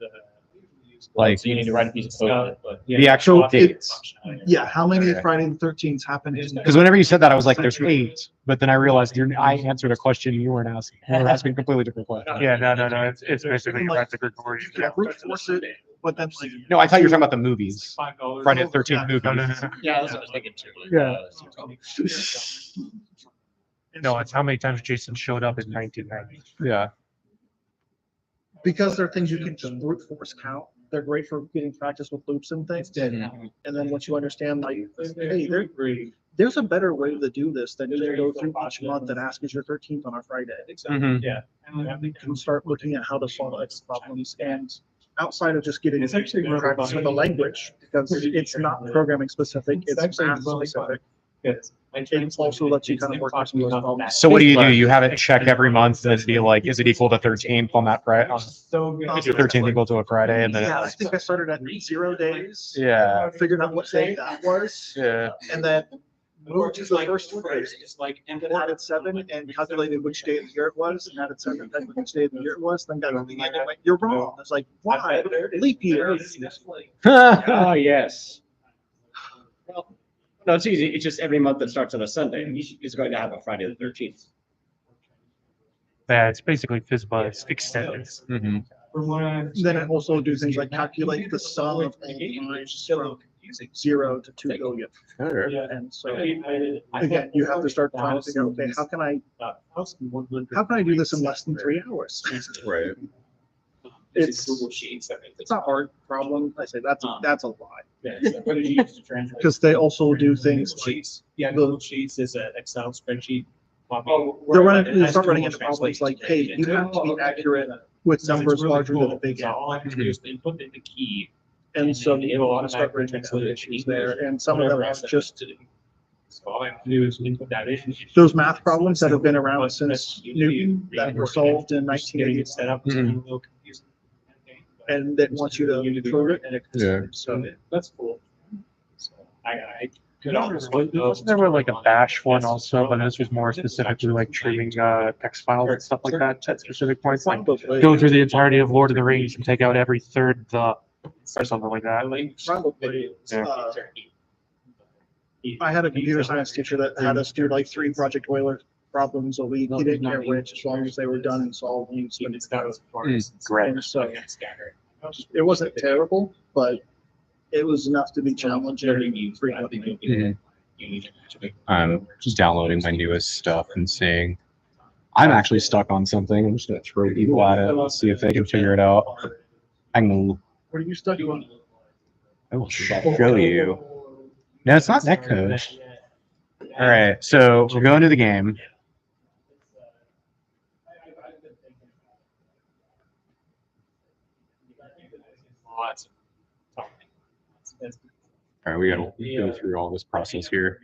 Like So you need to write a piece of code. the actual So dates. Yeah, how many Okay. Friday the 13th happened? Because whenever you said that, I was like, "There's 8," but then I realized I answered a question you weren't asking. You were asking a completely different question. Yeah, no. It's basically right the Gregorian. You can't brute force it, but then like. No, I thought you were talking about the movies. Friday the 13th movies. No. Yeah, that's what I was thinking too. Yeah. No, it's how many times Jason showed up in 1990. Yeah. Because they're things you can just brute force count. They're great for getting practice with loops and things. And then once you understand, like, hey, there's a better way to do this than just go through each month and ask, is your 13th on a Friday? Mhm. Yeah. And we can start looking at how to solve X problems and outside of just getting It's actually really practice with the language, because it's not programming specific, it's math specific. It also lets you kind of work on some of those problems. So what do? You have it check every month and be like, is it equal to 13th on that Friday? Is your 13th equal to a Friday? And then Yeah, I think I started at 0 days. Yeah. Figured out what day that was, Yeah. and then moved to the first phrase, and then added 7 and calculated which day of the year it was, and added 7 and calculated which day of the year it was, then got like, you're wrong. It's like, why? Leap year. Oh, yes. Well, no, it's easy. It's just every month that starts on a Sunday is going to have a Friday the 13th. Yeah, it's basically FizzBuzz extended. Mhm. Then it also do things like calculate the sum of all lines from 0 to 2 billion. Sure. And so, again, you have to start trying to figure out, okay, how can I do this in less than 3 hours? Right. It's not a hard problem. I say that's a lie. Because they also do things like Yeah, Google Sheets is an Excel spreadsheet. they start running into problems like, hey, you have to be accurate with numbers larger than a big N. All I have to do is input in the key. And so it you will want to start running into some issues there. And some of them are just So all I have to do is input that in. those math problems that have been around since Newton that were solved in Just getting 1980. it set up is a Mhm. little confusing. And that wants you to prove it. Yeah. So that's cool. So I could always. Wasn't there like a bash one also, but this was more specifically like trimming text files and stuff like that at specific points? Like go through the entirety of Lord of the Rings and take out every third the or something like that. Probably. Yeah. I had a computer science teacher that had us do like 3 Project Euler problems a week. He didn't care which, as long as they were done and solved. He was Great. And so it wasn't terrible, but it was enough to be challenging frequently. Mhm. I'm just downloading my newest stuff and seeing. I'm actually stuck on something. I'm just gonna throw people at it and see if they can figure it out. I can. What are you stuck on? I will show you. No, it's not netcode. All right, so we're going to the game. All right, we gotta go through all this process here.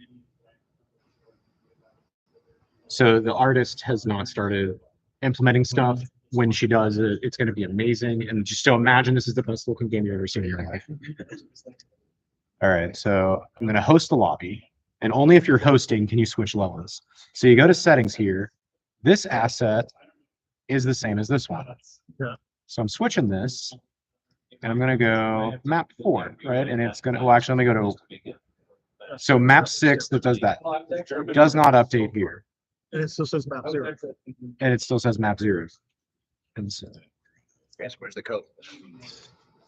So the artist has not started implementing stuff. When she does it, it's going to be amazing. And just so imagine this is the best looking game you've ever seen in your life. All right, so I'm going to host the lobby. And only if you're hosting can you switch levels. So you go to settings here. This asset is the same as this one. Yeah. So I'm switching this. And I'm going to go map 4, right? And it's going to, well, actually, let me go to, so map 6 that does that. Does not update here. And it still says map 0. And it still says map 0. And so, Yes, where's the code?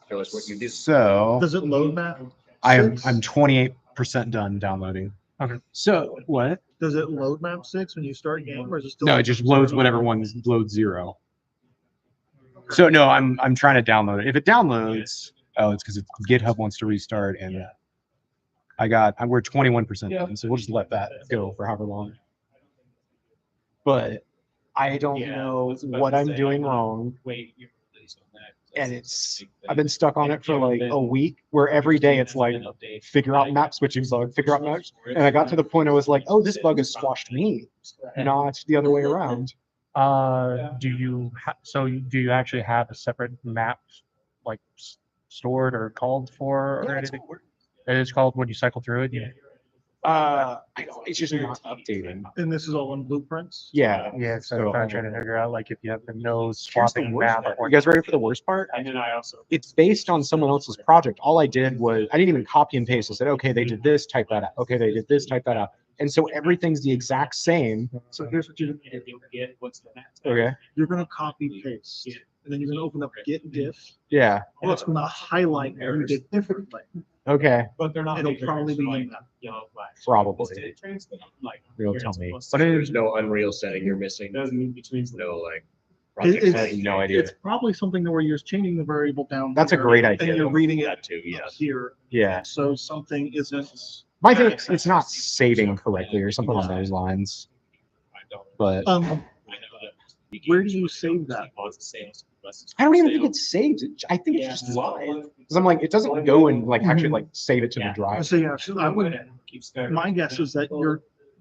Show us what you do. so Does it load map? I'm 6? 28% done downloading. Okay. So what? Does it load map 6 when you start a game, or is it still? No, it just loads whatever one loads 0. So no, I'm trying to download it. If it downloads, oh, it's because GitHub wants to restart, and we're 21% done, so we'll just let that go for however long. But I don't know what I'm doing wrong, and I've been stuck on it for like a week, where every day it's like figure out map switching bug, figure out maps, and I got to the point I was like, oh, this bug has squashed me, not the other way around. Do you actually have a separate map like stored or called for or anything? It is called when you cycle through it. Yeah. I don't, it's just not updating. And this is all on blueprints? Yeah. Yeah. So So, I'm trying to figure out like if you have the nose Here's the swapping worst map. part. You guys ready for the worst part? And then I also. It's based on someone else's project. All I did was I didn't even copy and paste. I said, okay, they did this, type that out. Okay, they did this, type that out. And so everything's the exact same. So here's what you Get what's the map. Okay. you're gonna copy paste, and then you're gonna open up Git diff, Yeah. and it's gonna highlight what you did differently. Okay. But they're not. It'll probably be in that. Yellow flag. Probably. Like. You'll tell me. But There's no Unreal setting you're missing. doesn't mean between. No, like. It- project I heading. have no idea. It's probably something where you're changing the variable down. That's a here, great And idea. you're reading it That too, yes. here, Yeah. so something isn't. My thing is it's not saving correctly or something along those lines. But Where do you save that? I don't even think it saves it. I think it's just live. Because I'm like, it doesn't go and like actually like save it to the drive. So yeah, I would, my guess is that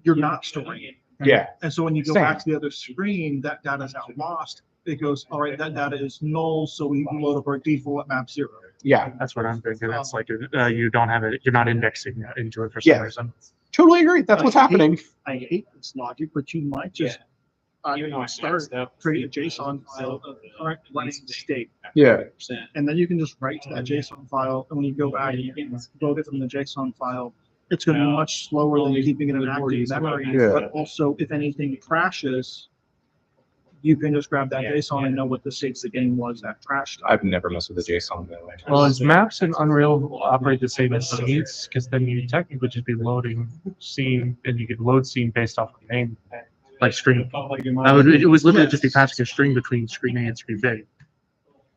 you're not storing it. Yeah. And so when you go Same. back to the other screen, that data's now lost. It goes, all right, that data is null, so we load up our default map 0. Yeah. That's what I'm thinking. It's like you don't have it. You're not indexing into it for Yeah. some reason. Totally agree. That's what's happening. I hate this logic, but you might just Even though I start, maxed out. create a JSON file of current running state. Yeah. And then you can just write to that JSON file, and when you go back, you can load it from the JSON file. It's gonna be much slower than keeping it in active memory, Yeah. but also if anything crashes, you can just grab that JSON and know what the state of the game was that crashed. I've never messed with the JSON that way. Well, as maps in Unreal operate the same as scenes, because then you technically just be loading scene, and you could load scene based off of name, like string. It was literally just be passing a string between screen A and screen B.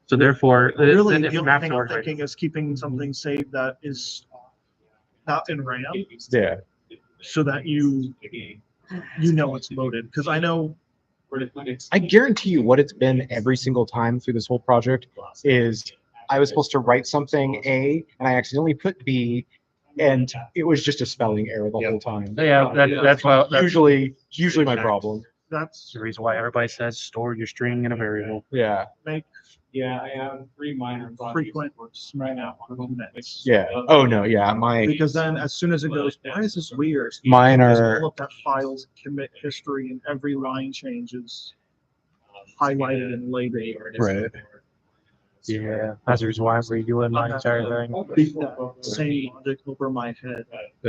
So therefore, Really, then the if only maps thing I'm work right, thinking is keeping something saved that is not in RAM, Yeah. so that you know it's loaded, because I know. I guarantee you what it's been every single time through this whole project is I was supposed to write something A and I accidentally put B and it was just a spelling error the whole time. yeah, that's why that's Usually my problem. That's the reason why everybody says store your string in a variable. Yeah. make Yeah, I have 3 minor. frequent right now on minutes. Yeah. Oh no. Yeah. Because then as soon as it goes, why is this weird? Mine Just are. pull up that file's commit history, and every line change is highlighted and labeled. Right. Yeah, that's the reason why I'm redoing my entire thing. Beat that same logic over my head.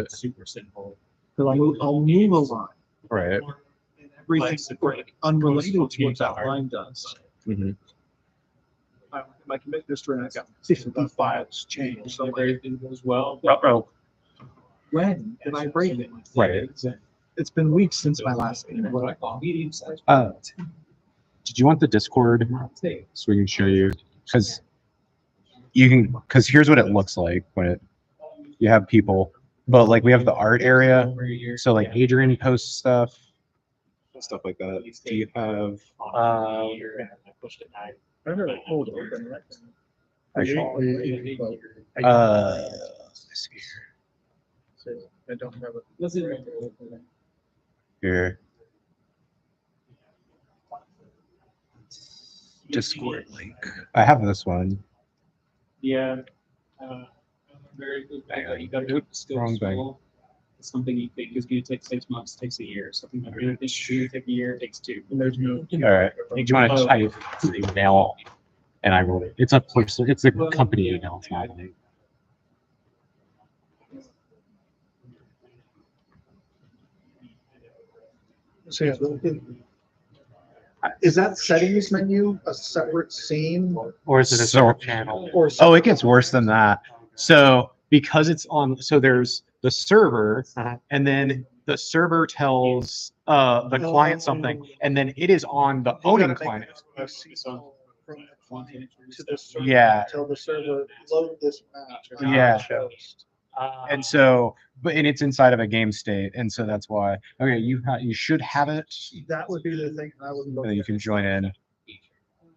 Super simple. Because I'll move a line, Right. and everything's unrelated to what that line does. Mhm. My commit history, and I got 50 files changed. So Everything goes well. Ruh-roh. when did I break it? Right. It's been weeks since my last meeting. Did you want the Discord so we can show you? Because here's what it looks like when you have people, but like we have the art area. So like Adrian posts stuff like that. Do you have? I heard it hold open. Let's see here. I don't have it. Here. Discord link. I have this one. Yeah. Very good. You got to still Wrong thing. school. Something you think is going to take 6 months takes a year. Something that you think is going to take a year takes 2. And there's no. All right. Do you want to type the email? And I will. It's a person. It's a company email. It's not me. So yeah, is that settings menu a separate scene Or is it a So- separate channel? or? Oh, it gets worse than that. So because it's on, so there's the server, Uh-huh. and then the server tells the client something, and then it is on the owning client. To the server, Yeah. Tell the server load this map. Yeah. Uh, And so, and it's inside of a game state, and so that's why. Okay, you should have it, That would be the thing I would look and then you at. can join in.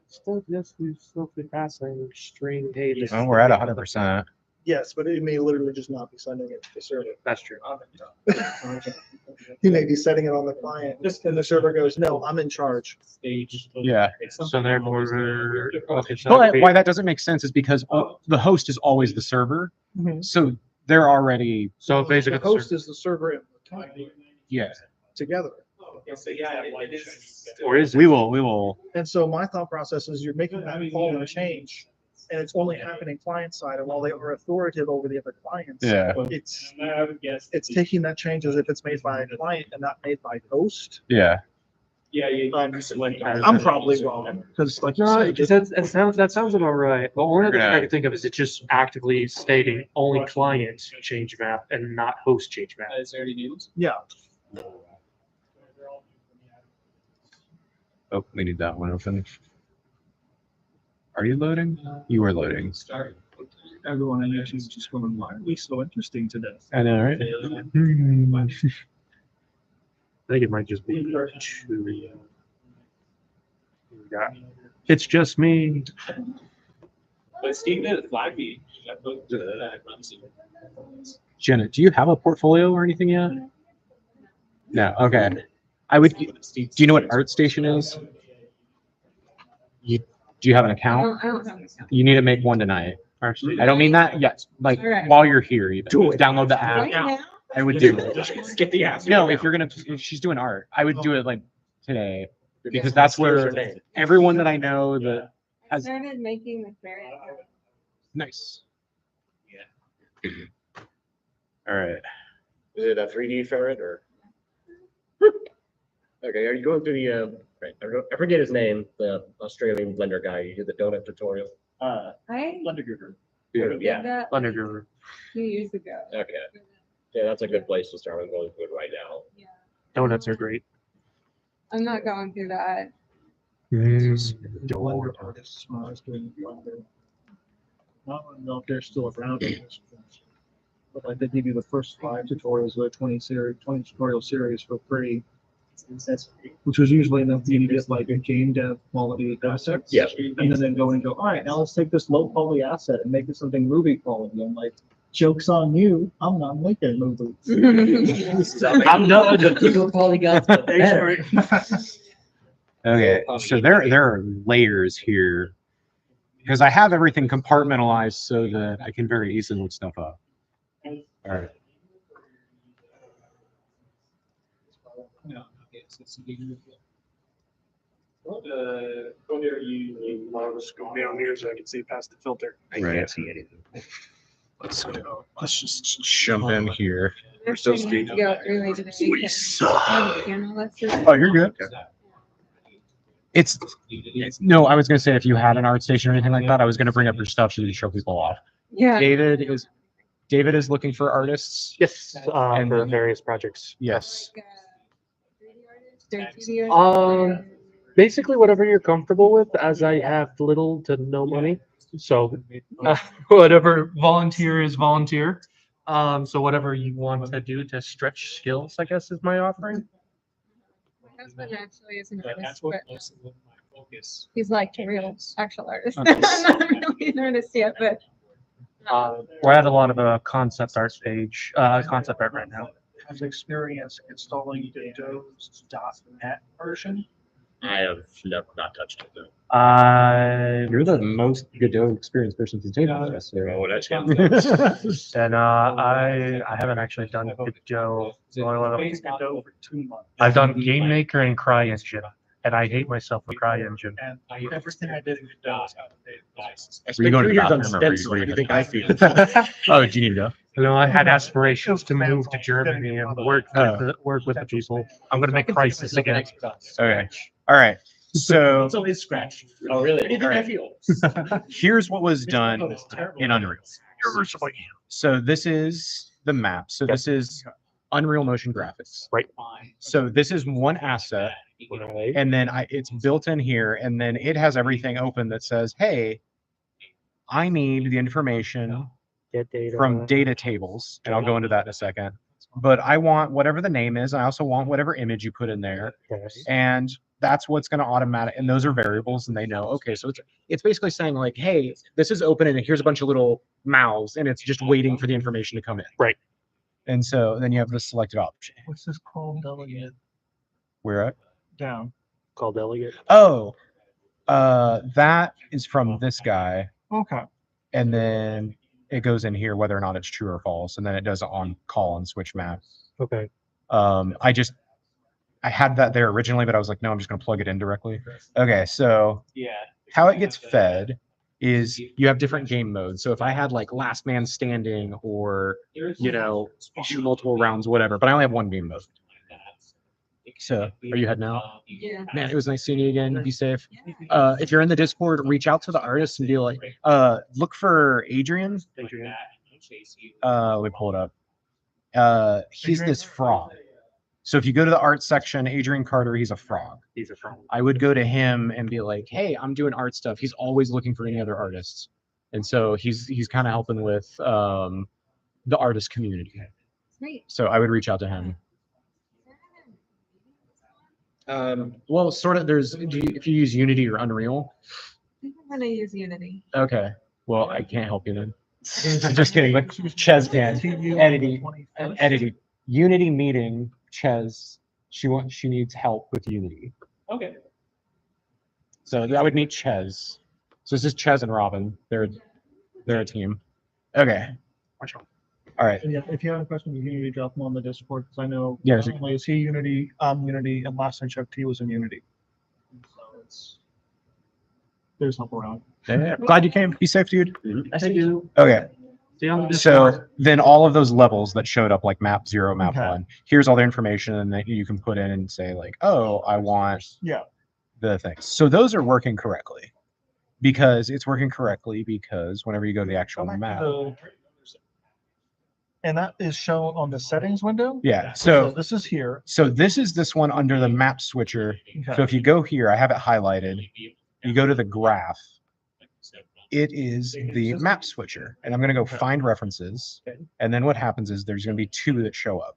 Still, yes, we still be passing string data. Well, we're at 100%. Yes, but it may literally just not be sending it to the server. That's true. You may be setting it on the client, and the server goes, no, I'm in charge. Stage. Yeah. So therefore, okay, so But why that doesn't make sense is because the host is always the server, so they're already so The basically, host is the server and the client yeah. together. or is it? We will. And so my thought process is you're making that call and change, and it's only happening client side, and while they are authoritative over the other clients. Yeah. It's taking that change as if it's made by a client and not made by host. Yeah. I'm probably wrong, because like you No, said, because that sounds about right. But one of the things I can think of is it's just actively stating only client change map and not host change map. Is there any news? yeah, Oh, we need that one open. Are you loading? You are loading. everyone in YouTube is just going, why are we so interesting today? I know, right? I think it might just be two. Yeah. It's just me. But Steve did flag me. Jenna, do you have a portfolio or anything yet? No. Okay. I would. Do you know what ArtStation is? Do you have an account? I don't have an account. You need to make one tonight. I don't mean that. Yes, like Alright. while you're here, even Do it. download the app. Right now? I would do it. Just get the ass. No, if she's doing art, I would do it like today because that's where everyone that I know that I has started making the ferret. nice. All right. Is it a 3D ferret or? Okay, are you going through the, right, I forget his name, the Australian blender guy, you did the donut tutorial? I Lundergruber. Yeah, did that Thunderguru. 2 years ago. okay. Yeah, that's a good place to start. I'm going through it right now. Yeah. Donuts are great. I'm not going through that. Blender artists when I was doing Blender. I don't know if they're still around at this point. But like they give you the first 5 tutorials of a 20 tutorial series for free. Which was usually enough for you to get like a game dev quality assets. Yeah. And then go and go, all right, now let's take this low poly asset and make it something Ruby quality. I'm like, joke's on you, I'm not making movies. I'm done. People polygons, but better. Okay, so there are layers here because I have everything compartmentalized so that I can very easily look stuff up. All right. Go near you, I'll just go down here so I can see past the filter. I Right. can't see anything. Let's just jump in here. We're still Actually, speaking. go early today because I have a piano lesson. Oh, you're good. It's no, I was gonna say if you had an art station or anything like that, I was gonna bring up your stuff so you could show people off. Yeah. David is looking for artists. Yes, And for then- various projects. Yes. Like, 3D artist or 2D artist? Um, basically whatever you're comfortable with, as I have little to no money. So whatever volunteer is volunteer. So whatever you want to do to stretch skills, I guess, is my offering. My husband actually is an But artist, that's what but most of my focus. he's like a real actual artist. Okay. I'm not really an artist yet, but We're at a lot of concept art stage, concept art right now. Has experience installing the Adobe.net version. I have not touched it though. You're the most Godot experienced person to take this. Oh, that's him. And I haven't actually done Joe. Based on over 2 months. I've done Game Maker and CryEngine, and I hate myself for CryEngine. And everything I did in Adobe was outdated. Were you going to the Years on bathroom or were you- Stencil. were What you do you think I feel? Oh, do you need to go? You know, I had aspirations to move to Germany and work with the people. I'm gonna make Crisis again. Okay. All right. So It's always scratch. Oh, really? Anything I feel. here's what was done in Unreal. So this is the map. So this is Unreal Motion Graphics. Right. So this is one asset, Right. and then it's built in here, and then it has everything open that says, hey, I need the information Get data from data tables, and I'll go into that in a second. But I want whatever the name is. I also want whatever image you put in there, Okay. and that's what's going to automatic. And those are variables, and they know. Okay, so it's basically saying like, hey, this is open, and here's a bunch of little mouths, and it's just waiting for the information to come in. Right. And so then you have the selected option. What's this called? Delegate Where at? down. Call delegate. Oh, that is from this guy, Okay. and then it goes in here whether or not it's true or false, and then it does it on call and switch map. Okay. I had that there originally, but I was like, no, I'm just going to plug it in directly. Okay, so Yeah. how it gets fed is you have different game modes. So if I had like last man standing or, you know, shoot multiple rounds, whatever, but I only have one game mode. So are you heading out? yeah. Man, it was nice seeing you again. Be safe. If you're in the Discord, reach out to the artist and be like, look for Adrian. Let me pull it up. He's this frog. So if you go to the art section, Adrian Carter, he's a frog. He's a frog. I would go to him and be like, hey, I'm doing art stuff. He's always looking for any other artists. And so he's kind of helping with the artist community. Sweet. So I would reach out to him. Well, sort of if you use Unity or Unreal. I think I'm gonna use Unity. Okay. Well, I can't help you then. Just kidding. Like Ches can. Editing. Unity meeting, Ches. She needs help with Unity. Okay. So I would meet Ches. So this is Ches and Robin. They're a team. Okay. All right. And yeah, if you have a question, you need to drop them on the Discord because I know. Yeah, not only is he Unity, I'm Unity, and last I checked, he was in Unity. So there's help around. Yeah, glad you came. Be safe, dude. Thank you. Okay. See you on the So Discord. then all of those levels that showed up like map 0, map Okay. 1, here's all the information and that you can put in and say like, oh, I want Yeah. the things. So those are working correctly because whenever you go to the actual map. And that is shown on the settings window. Yeah. So So this is here. this is this one under the map switcher. So Okay. if you go here, I have it highlighted. You go to the graph. It is the map switcher. And I'm going to go find references. And then what happens is there's going to be 2 that show up.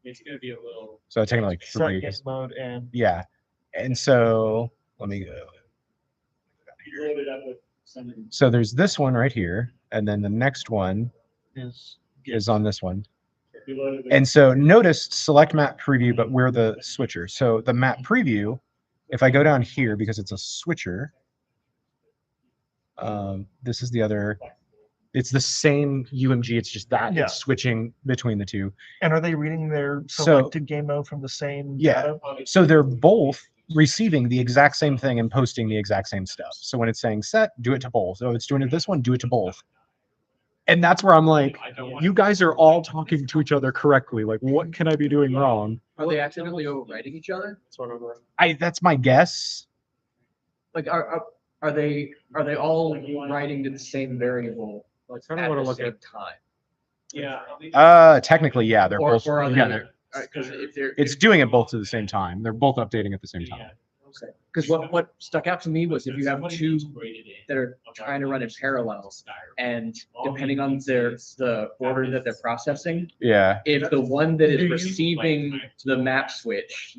It's gonna be a little. So it's taking like Set 3. game mode and Yeah. And so let me go. Load it up with something. So there's this one right here. And then the next one is is on this one. We loaded it. And so notice select map preview, but we're the switcher. So the map preview, if I go down here because it's a switcher, this is the other, it's the same UMG. It's just that Yeah. it's switching between the two. and are they reading their So- selected game mode from the same Yeah. data? So they're both receiving the exact same thing and posting the exact same stuff. So when it's saying set, do it to both. So it's doing it this one, do it to both. And that's where I'm like, you guys are all talking to each other correctly. Like, what can I be doing wrong? Are they accidentally overwriting each other? That's my guess. Like, are they all writing to the same variable? Like, kinda at wanna the look same at- time? Yeah. Technically, yeah, they're Or, both, or are yeah, they, because if they're, it's doing it both at the same time. They're both updating at the same time. because what stuck out to me was if you have two that are trying to run in parallel, and depending on the order that they're processing, Yeah. if the one that is receiving the map switch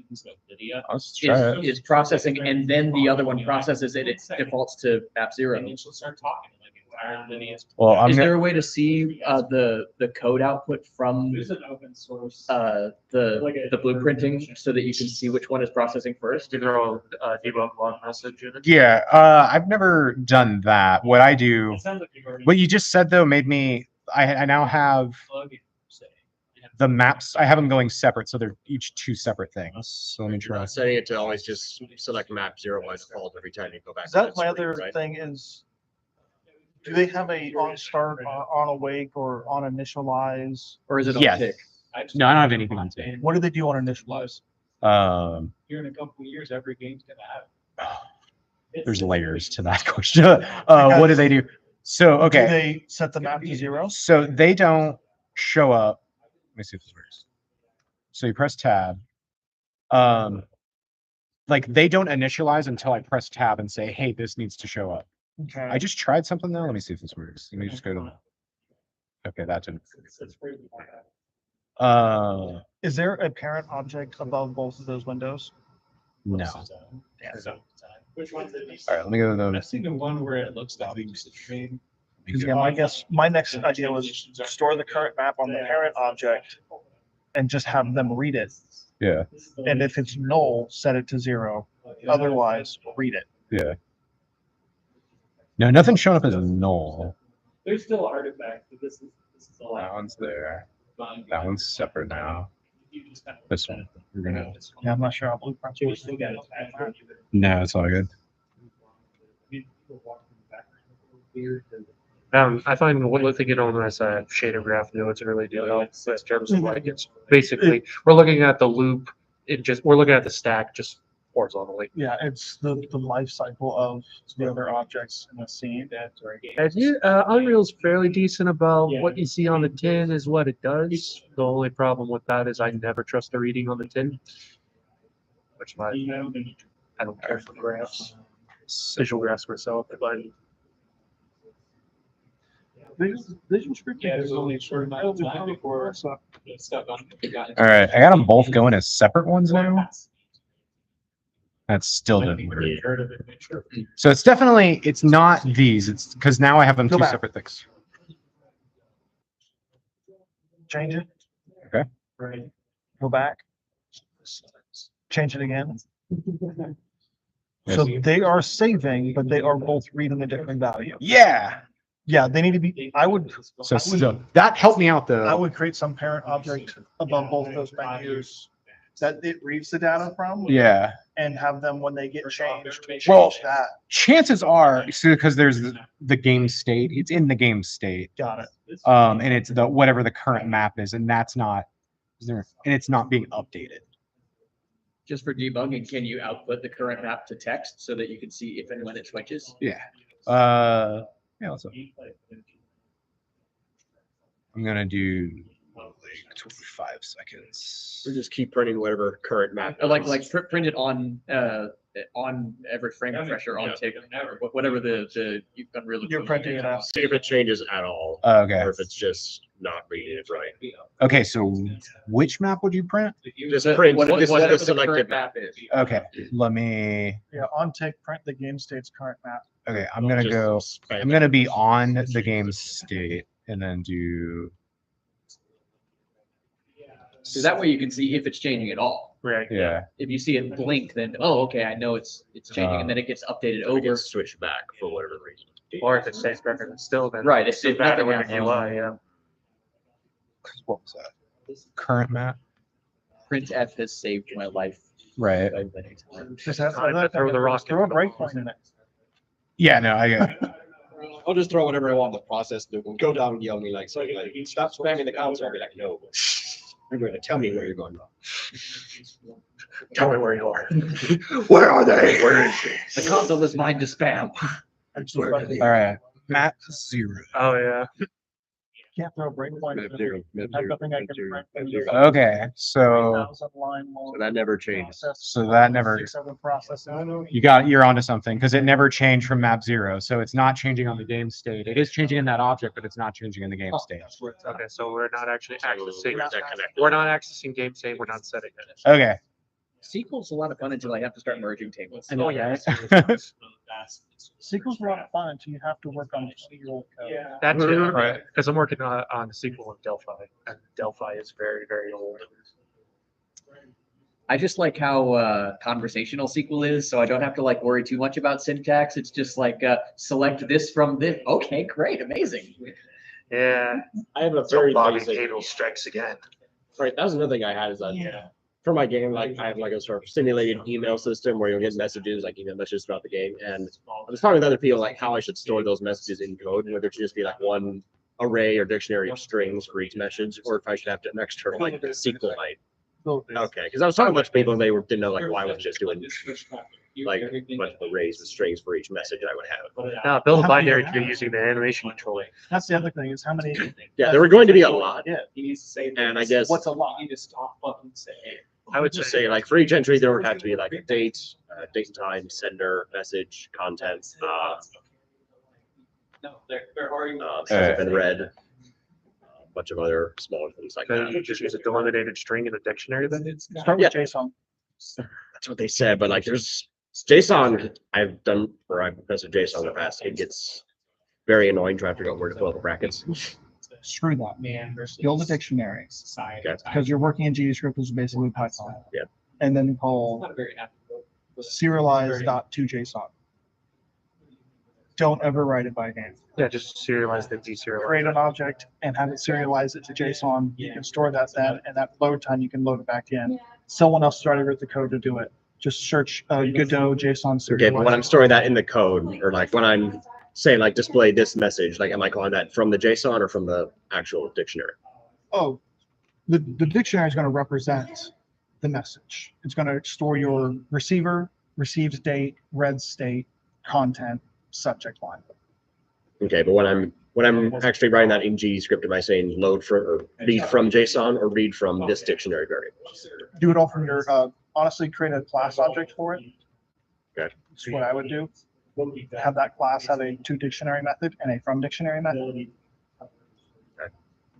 Let's try it. is processing and then the other one processes it, it defaults to map 0. Well, I'm Is gonna, there a way to see the code output from There's an open source. the blueprinting so that you can see which one is processing first? You throw a debug log message in it. yeah, I've never done that. What I do, It sounds like you've already. what you just said though made me, I now have the maps, I have them going separate, so they're each two separate things. So let me You're try. not setting it to always just select map 0 by default every time you go back. to That's my screen, other right? thing is, do they have a on start, on awake, or on initialize? Or is it on Yes. tick? No, I don't have anything on tape. What do they do on initialize? Here in a couple of years, every game's gonna have. There's layers to that question. What do they do? So, Do okay, they set the map to 0? so they don't show up. Let me see if this works. So you press tab. Like they don't initialize until I press tab and say, hey, this needs to show up. Okay. I just tried something though. Let me see if this works. Let me just go to. Okay, that didn't. Is there a parent object above both of those windows? No. Which one's it? All right, let me go to I've those. seen the one where it looks like usage trade. Because yeah, my next idea was store the current map on the parent object and just have them read it. Yeah, And if it's null, set it to 0. Otherwise, read it. yeah. No, nothing's showing up as null. There's still artifacts, but this is a lot. That one's there. That one's separate now. This one, we're gonna. Yeah, I'm not sure how blueprint. You still got it. No, it's all good. I find one thing you don't as a shader graph nodes really do help in terms of like it's basically we're looking at the loop. We're looking at the stack just horizontally. Yeah, it's the life cycle of the other objects in the scene. And Unreal's fairly decent about what you see on the tin is what it does. The only problem with that is I never trust the reading on the tin. Which I don't care for graphs. Visual graphs myself, but Visual scripting. Yeah, there's only a short amount of time before it's stuck on. All right, I got them both going as separate ones now. That's still doesn't work. Heard of it, make sure. So it's definitely, it's not these. It's because now I have them Go two back. separate things. Change it. Okay. Right. Go back. Change it again. So they are saving, but they are both reading a different value. Yeah. Yeah, they need to be, I would, So that helped me out I though. would create some parent object above both those menus that it reads the data from. Yeah. And have them, when they get changed, Well- change that. Chances are, because there's the game state, it's in the game state. Got it. And it's the whatever the current map is, and that's not, and it's not being updated. Just for debugging, can you output the current map to text so that you can see if and when it switches? Yeah. Yeah. Let's. I'm gonna do like 25 seconds. Or just keep printing whatever current map. Or like print it on every frame refresher on tick, whatever the Unreal. You're printing it out. See if it changes at all, Okay. or if it's just not reading it right. Okay. So which map would you print? Just print, Whatever just the selected current map. map is. Okay. Let me. Yeah, on tick, print the game state's current map. Okay. I'm gonna Just go. span I'm gonna be on the game state and then do. So that way you can see if it's changing at all. right. Yeah. If you see it blink, then, oh, okay, I know it's changing, and then it gets updated It over. gets switched back for whatever reason. Or if it stays record still, then Right, it's if bad nothing with happens. the UI. Yeah. What was that? Current map. Printf has saved my life. Right. many times. Just have, Time to throw the rock throw a in. breakpoint in it. Yeah. No. I. I'll just throw whatever I want in the process to go down and yell at me like, something like, stop spamming the console. I'll be like, no. You're going to tell me where you're going wrong. Tell me where you are. Where are they? Where is she? The console is mine to spam. All right. Map 0. Oh yeah. Can't throw breakpoints. Have nothing I can break. Okay, so 1,000 line long So that never changed. process, so that never 6 other processing. you're onto something because it never changed from map 0. So it's not changing on the game state. It is changing in that object, but it's not changing in the game state. Okay, so we're not actually accessing, where's that connect? we're not accessing game state, we're not setting it. Okay. SQL's a lot of fun until I have to start merging tables. I know, yeah. SQL's a lot of fun until you have to work on SQL code. That too, Right. because I'm working on the sequel of Delphi, and Delphi is very, very old. I just like how conversational SQL is, so I don't have to like worry too much about syntax. It's just like select this from this. Okay, great, amazing. Yeah. I have a So very Bobby basic. Cable strikes again. Right, that was another thing I had is that for my game, like I have like a sort of simulated email system where you'll get messages, like email messages throughout the game. And I was talking with other people like how I should store those messages in code, whether it should just be like one array or dictionary of strings for each message, or if I should have to an external like SQLite. Okay, because I was talking to a bunch of people and they didn't know like why I was just doing like a bunch of arrays with strings for each message I would have. Now, build a binary tree using the animation controller. That's the other thing is how many. Yeah, there were going to be a lot. Yeah. And I guess What's a lot? I would just say like for each entry there would have to be like a date, date and time, sender, message, content, has been read, a bunch of other smaller things like Then that. you just use a delimited string in the dictionary then? Start with JSON. That's what they said, but like there's JSON, I've done, or I've tested JSON in the past, it gets very annoying trying to figure out where to fill out the brackets. Screw that. Build a dictionary. Okay. Because you're working in GDScript, which is basically Python. Yeah. And then call serialize.toJSON. Don't ever write it by hand. Yeah, just serialize then deserialize. Create an object and have it serialize it to JSON. You can store that then, and that load time, you can load it back in. Someone else started with the code to do it. Just search Godot JSON Okay, but when I'm serialize. storing that in the code, or like when I'm saying like display this message, like am I calling that from the JSON or from the actual dictionary? Oh, the dictionary is going to represent the message. It's going to store your receiver, received date, read state, content, subject line. Okay, but when I'm actually writing that in GDScript, am I saying load from or read from JSON or read from this dictionary variable? Do it all from your, honestly, create a class object for it. Okay. That's what I would do. Have that class have a to dictionary method and a from dictionary method.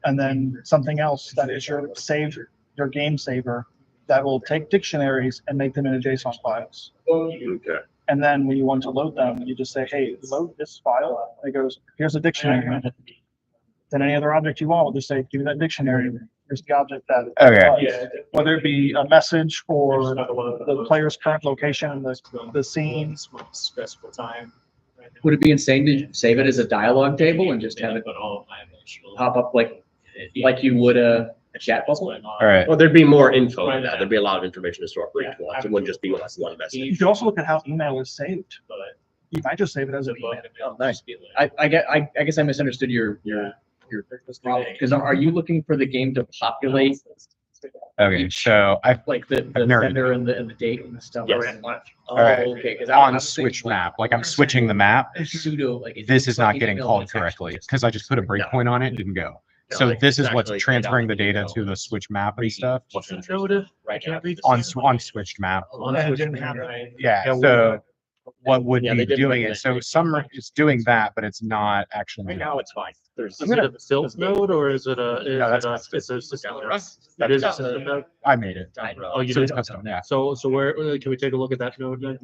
And then something else that is your save, your game saver that will take dictionaries and make them into JSON files. Okay. And then when you want to load them, you just say, hey, load this file. And it goes, here's a dictionary. Then any other object you want, will just say, give me that dictionary. Here's the object that. Okay. Whether it be a message or the player's current location, the scene. Stressful time. Would it be insane to save it as a dialogue table and just have it pop up like you would a chat bubble? All right. Well, there'd be more info in that. There'd be a lot of information to store for each one. It wouldn't just be like one You message. could also look at how email is saved. You might just save it as an email. Oh, nice. I guess I misunderstood your problem, because are you looking for the game to populate Okay. So I like the nerded. sender and the date and the stuff? Yes. Oh, right. okay, because on switch map, like I'm switching the map. Pseudo, like it This looks is not like getting email called and it's actually correctly just- because I just put a breakpoint on it, it didn't go. No, So like, this is it's what's actually transferring the without data email. to the switch map and stuff Right now. on switched map. And it didn't happen. Yeah. Yeah, So what would Yeah, they be did doing recommend it? So it. some it's doing that, but it's not actually. Right now, it's fine. There's. Is it a build node or is it a, No, that's it's a system node? That's It is a custom. system node? I made it. Oh, you So did? it's custom. Yeah. So where, can we take a look at that node then?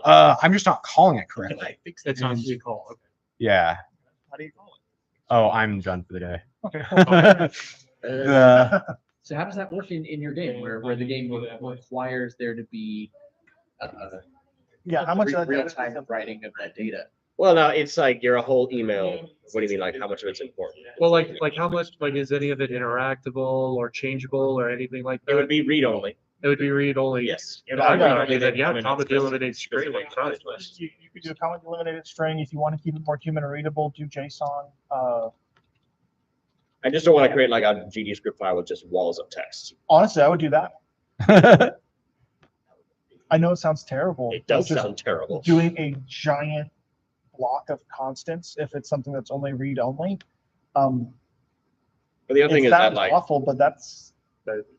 I'm just not calling it correctly. It's not to call, okay. Yeah. How do you call Oh, I'm done for the day. it? Okay. So how does that work in your game where the game requires there to be Yeah, how much of that real data time is- writing of that data? Well, no, it's like you're a whole email. What do you mean, like how much of it's important? Well, like how much, like, is any of it interactable or changeable or anything like It would that? be read only. It would be read only. Yes. Yeah, common delimited string like fine. You could do a comment delimited string. If you want to keep it more human readable, do JSON. I just don't want to create like a GDScript file with just walls of text. Honestly, I would do that. I know it sounds terrible. It does but just sound terrible. Doing a giant block of constants, if it's something that's only read only, But the other thing It is that sounds like, awful, but that's,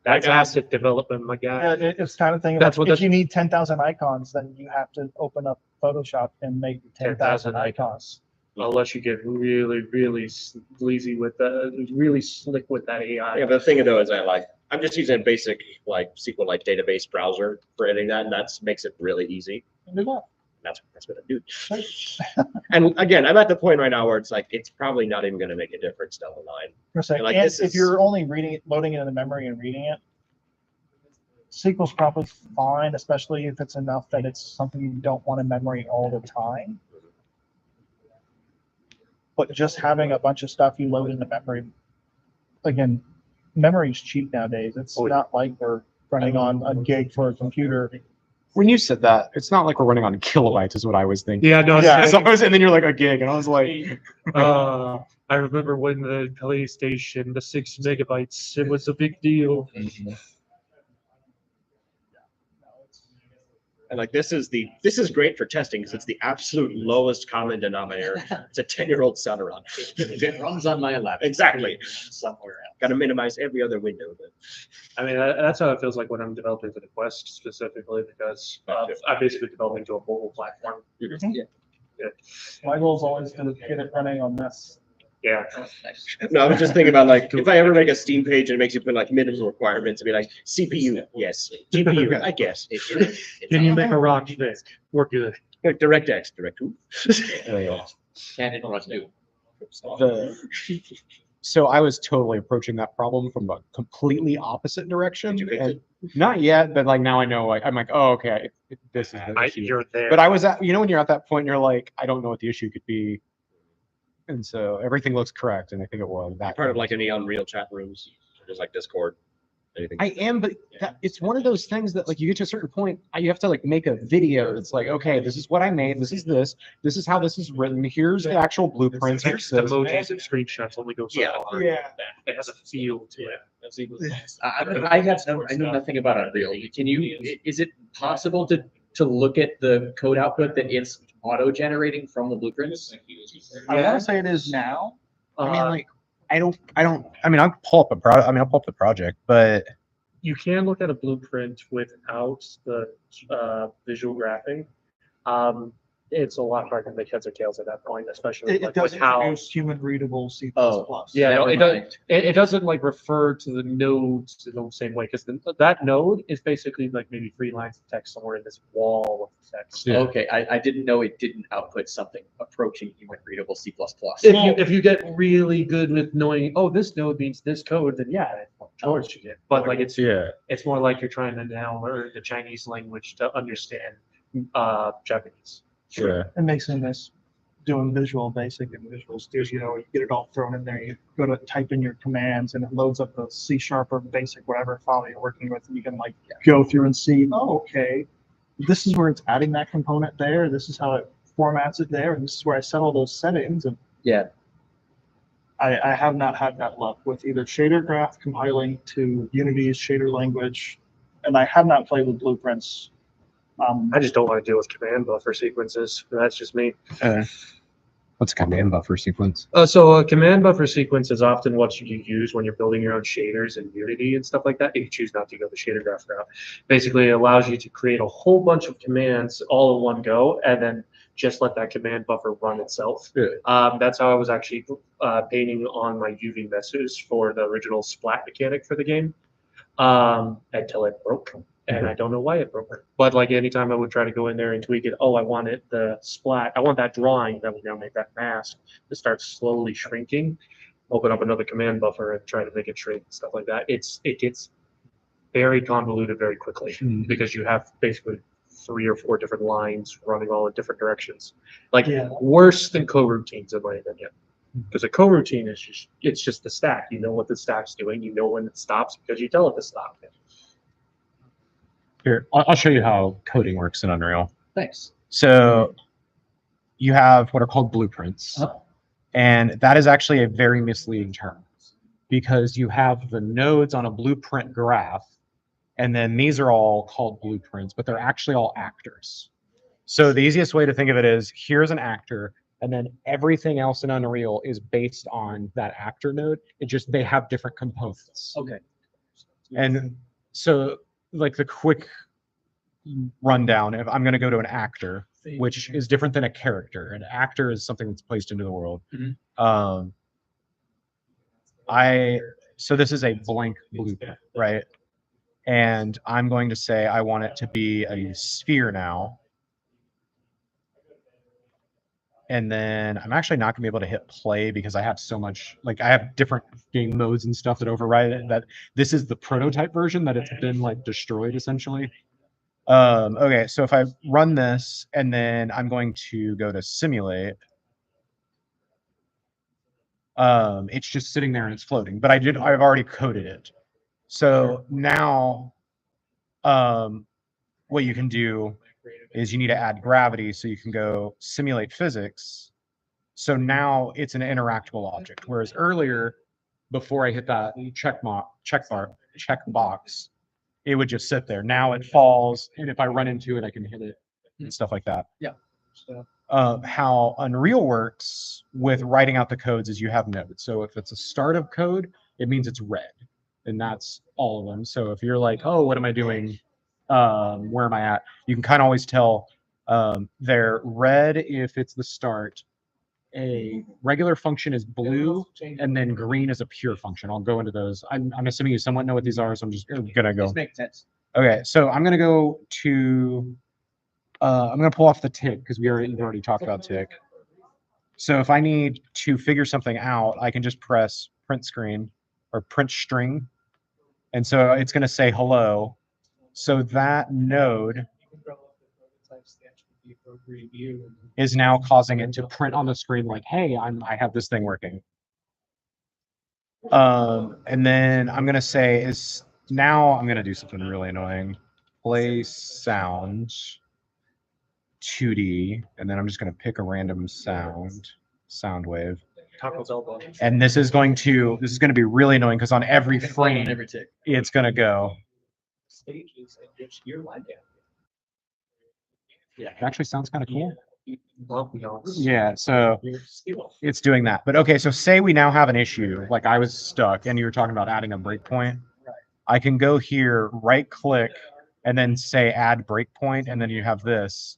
That's asset development, my guy. it's kind of thing, That's like, what if you need 10,000 icons, then you have to open up Photoshop and make 10,000 icons. Unless you get really, really sleazy with really slick with that AI. yeah, but the thing though is that like, I'm just using a basic like SQLite database browser for editing that, and that's makes it really easy. Do that. That's what I do. And again, I'm at the point right now where it's like, it's probably not even gonna make a difference down the line. For a second. Like, And this if is- you're only reading it, loading it in the memory and reading it, SQL's probably fine, especially if it's enough that it's something you don't want in memory all the time. But just having a bunch of stuff you load into memory, again, memory's cheap nowadays. It's Oh, yeah. not like we're running on a gig for a computer. When you said that, it's not like we're running on kilobytes, is what I was thinking. Yeah, no, Yeah. So I was- and then you're like a gig, and I was like, I remember when the PlayStation, the 6 megabytes, it was a big deal. And like, this is great for testing because it's the absolute lowest common denominator. It's a 10-year-old Celeron. It runs on my laptop. Exactly. Somewhere else. Got to minimize every other window. I mean, that's how it feels like when I'm developing for the Quest specifically, because I'm basically developing to a mobile platform. My goal is always to get it running on this. Yeah. No, I was just thinking about like, if I ever make a Steam page and it makes you put like minimum requirements, it'd be like CPU, yes. GPU, I guess. Can you make a rock thick? We're good. Like DirectX, Direct who? Can't interrupt you. so I was totally approaching that problem from a completely opposite direction. Did you fix And not yet, but like now I know, like, I'm like, oh, okay, this is the issue. You're there. But I was at, when you're at that point, you're like, I don't know what the issue could be. And so everything looks correct, and I think it was that. Part of like any Unreal chat rooms, just like Discord, anything. I am, but it's one of those things that like you get to a certain point, you have to like make a video. It's like, okay, this is what I made. This is how this is written. Here's the actual blueprints. Here's the emojis and screenshots only go so Yeah. far. Yeah. It has a feel to it. I know nothing about Unreal. Can you, is it possible to look at the code output that it's auto-generating from the blueprints? I want to say it is now. I mean, like, I mean, I'll pull up I'll pull up the project, but You can look at a blueprint without the visual graphing. It's a lot harder to make heads or tails at that point, especially It like does with how. introduce human readable C++. Oh. Yeah, no, Never it does. mind. It doesn't like refer to the nodes in the same way because that node is basically like maybe 3 lines of text somewhere in this wall of text. Yeah. Okay, I didn't know it didn't output something approaching human readable C++. If you get really good with knowing, oh, this node means this code, then yeah, it's more towards you. But like it's more like you're trying to now learn the Chinese language to understand Japanese. sure. It makes it nice doing Visual Basic and Visual Studio. You get it all thrown in there. You go to type in your commands and it loads up the C# or Basic, whatever file you're working with. And you can like go through and see, oh, okay, this is where it's adding that component there. This is how it formats it there. And this is where I set all those settings. And Yeah. I have not had that luck with either shader graph compiling to Unity's shader language. And I have not played with blueprints. I just don't want to deal with command buffer sequences. That's just me. What's a command buffer sequence? So a command buffer sequence is often what you use when you're building your own shaders in Unity and stuff like that. If you choose not to go the shader graph route, basically it allows you to create a whole bunch of commands all in one go, and then just let that command buffer run itself. Yeah. That's how I was actually painting on my UV meshes for the original splat mechanic for the game, until it broke. And I don't know why it broke. But like anytime I would try to go in there and tweak it, oh, I wanted the splat, I want that drawing that would now make that mask to start slowly shrinking. Open up another command buffer and try to make it shrink, stuff like that. It gets very convoluted very quickly because you have basically 3 or 4 different lines running all in different directions. Like worse than coroutines in my opinion. Because a coroutine is just the stack. You know what the stack's doing. You know when it stops because you tell it to stop. Here, I'll show you how coding works in Unreal. Thanks. So you have what are called blueprints. Oh. And that is actually a very misleading term because you have the nodes on a blueprint graph, and then these are all called blueprints, but they're actually all actors. So the easiest way to think of it is here's an actor, And then everything else in Unreal is based on that actor node. It just, they have different components. Okay. And so like the quick rundown, if I'm going to go to an actor, which is different than a character. An actor is something that's placed into the world. Mhm. So this is a blank blueprint, right? And I'm going to say I want it to be a sphere now. And then I'm actually not gonna be able to hit play because I have so much, like I have different game modes and stuff that override it. That this is the prototype version that it's been like destroyed essentially. Okay, so if I run this and then I'm going to go to simulate, it's just sitting there and it's floating, but I've already coded it. So now, what you can do is you need to add gravity, so you can go simulate physics. So now it's an interactable object, whereas earlier, before I hit that checkbox, it would just sit there. Now it falls, and if I run into it, I can hit it and stuff like that. Yeah. How Unreal works with writing out the codes is you have nodes. So if it's a start of code, it means it's red, and that's all of them. So if you're like, oh, what am I doing? Where am I at? You can kind of always tell they're red if it's the start. A regular function is blue, and then green is a pure function. I'll go into those. I'm assuming you somewhat know what these are, so I'm just gonna go. This makes sense. Okay, so I'm gonna go to. I'm gonna pull off the tick because we've already talked about tick. So if I need to figure something out, I can just press print screen or print string, and so it's gonna say hello. So that node is now causing it to print on the screen like, hey, I have this thing working. And then I'm gonna say I'm gonna do something really annoying. Play sound 2D, and then I'm just gonna pick a random sound wave. Taco's elbow. And this is gonna be really annoying because on every frame Every tick. it's gonna go. Stages in which you're lined down. Yeah, it actually sounds kind of cool. Ambiance. Yeah, so Your skill. it's doing that. But okay, so say we now have an issue, like I was stuck and you were talking about adding a breakpoint. Right. I can go here, right click, and then say add breakpoint, and then you have this.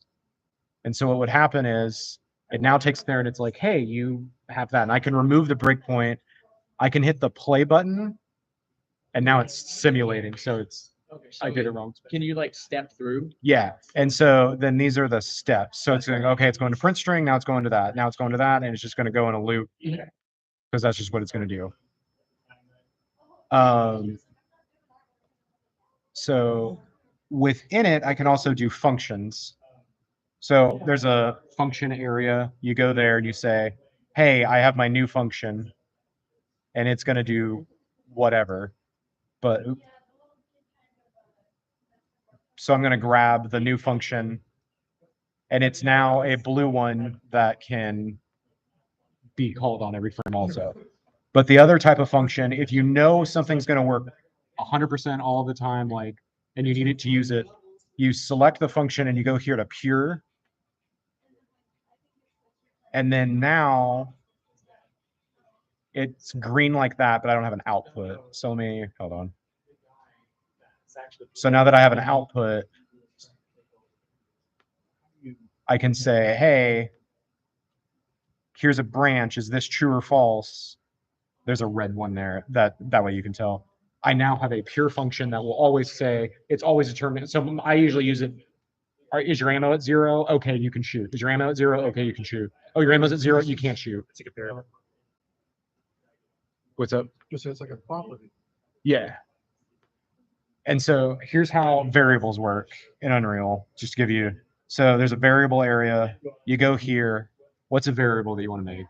And so what would happen is it now takes there and it's like, hey, you have that. And I can remove the breakpoint. I can hit the play button, and now it's simulating. So it's Okay, I did it wrong. Can you like step through? Yeah. And so then these are the steps. So it's going, okay, it's going to print string. Now it's going to that. Now it's going to that. And it's just going to go in a loop because that's just what it's going to do. So within it, I can also do functions. So there's a function area. You go there and you say, hey, I have my new function, and it's going to do whatever. But so I'm going to grab the new function, and it's now a blue one that can be called on every frame also. But the other type of function, if you know something's going to work 100% all the time, like, and you need it to use it, you select the function and you go here to pure. And then now it's green like that, but I don't have an output. So let me, hold on. So now that I have an output, I can say, hey, here's a branch. Is this true or false? There's a red one there. That way you can tell. I now have a pure function that will always say, it's always determined. So I usually use it. Is your ammo at 0? Okay, you can shoot. Is your ammo at 0? Okay, you can shoot. Oh, your ammo's at 0? You can't shoot. It's like a parallel. What's up? Just it's like a property. Yeah. And so here's how variables work in Unreal, just to give you. So there's a variable area. You go here. What's a variable that you want to make?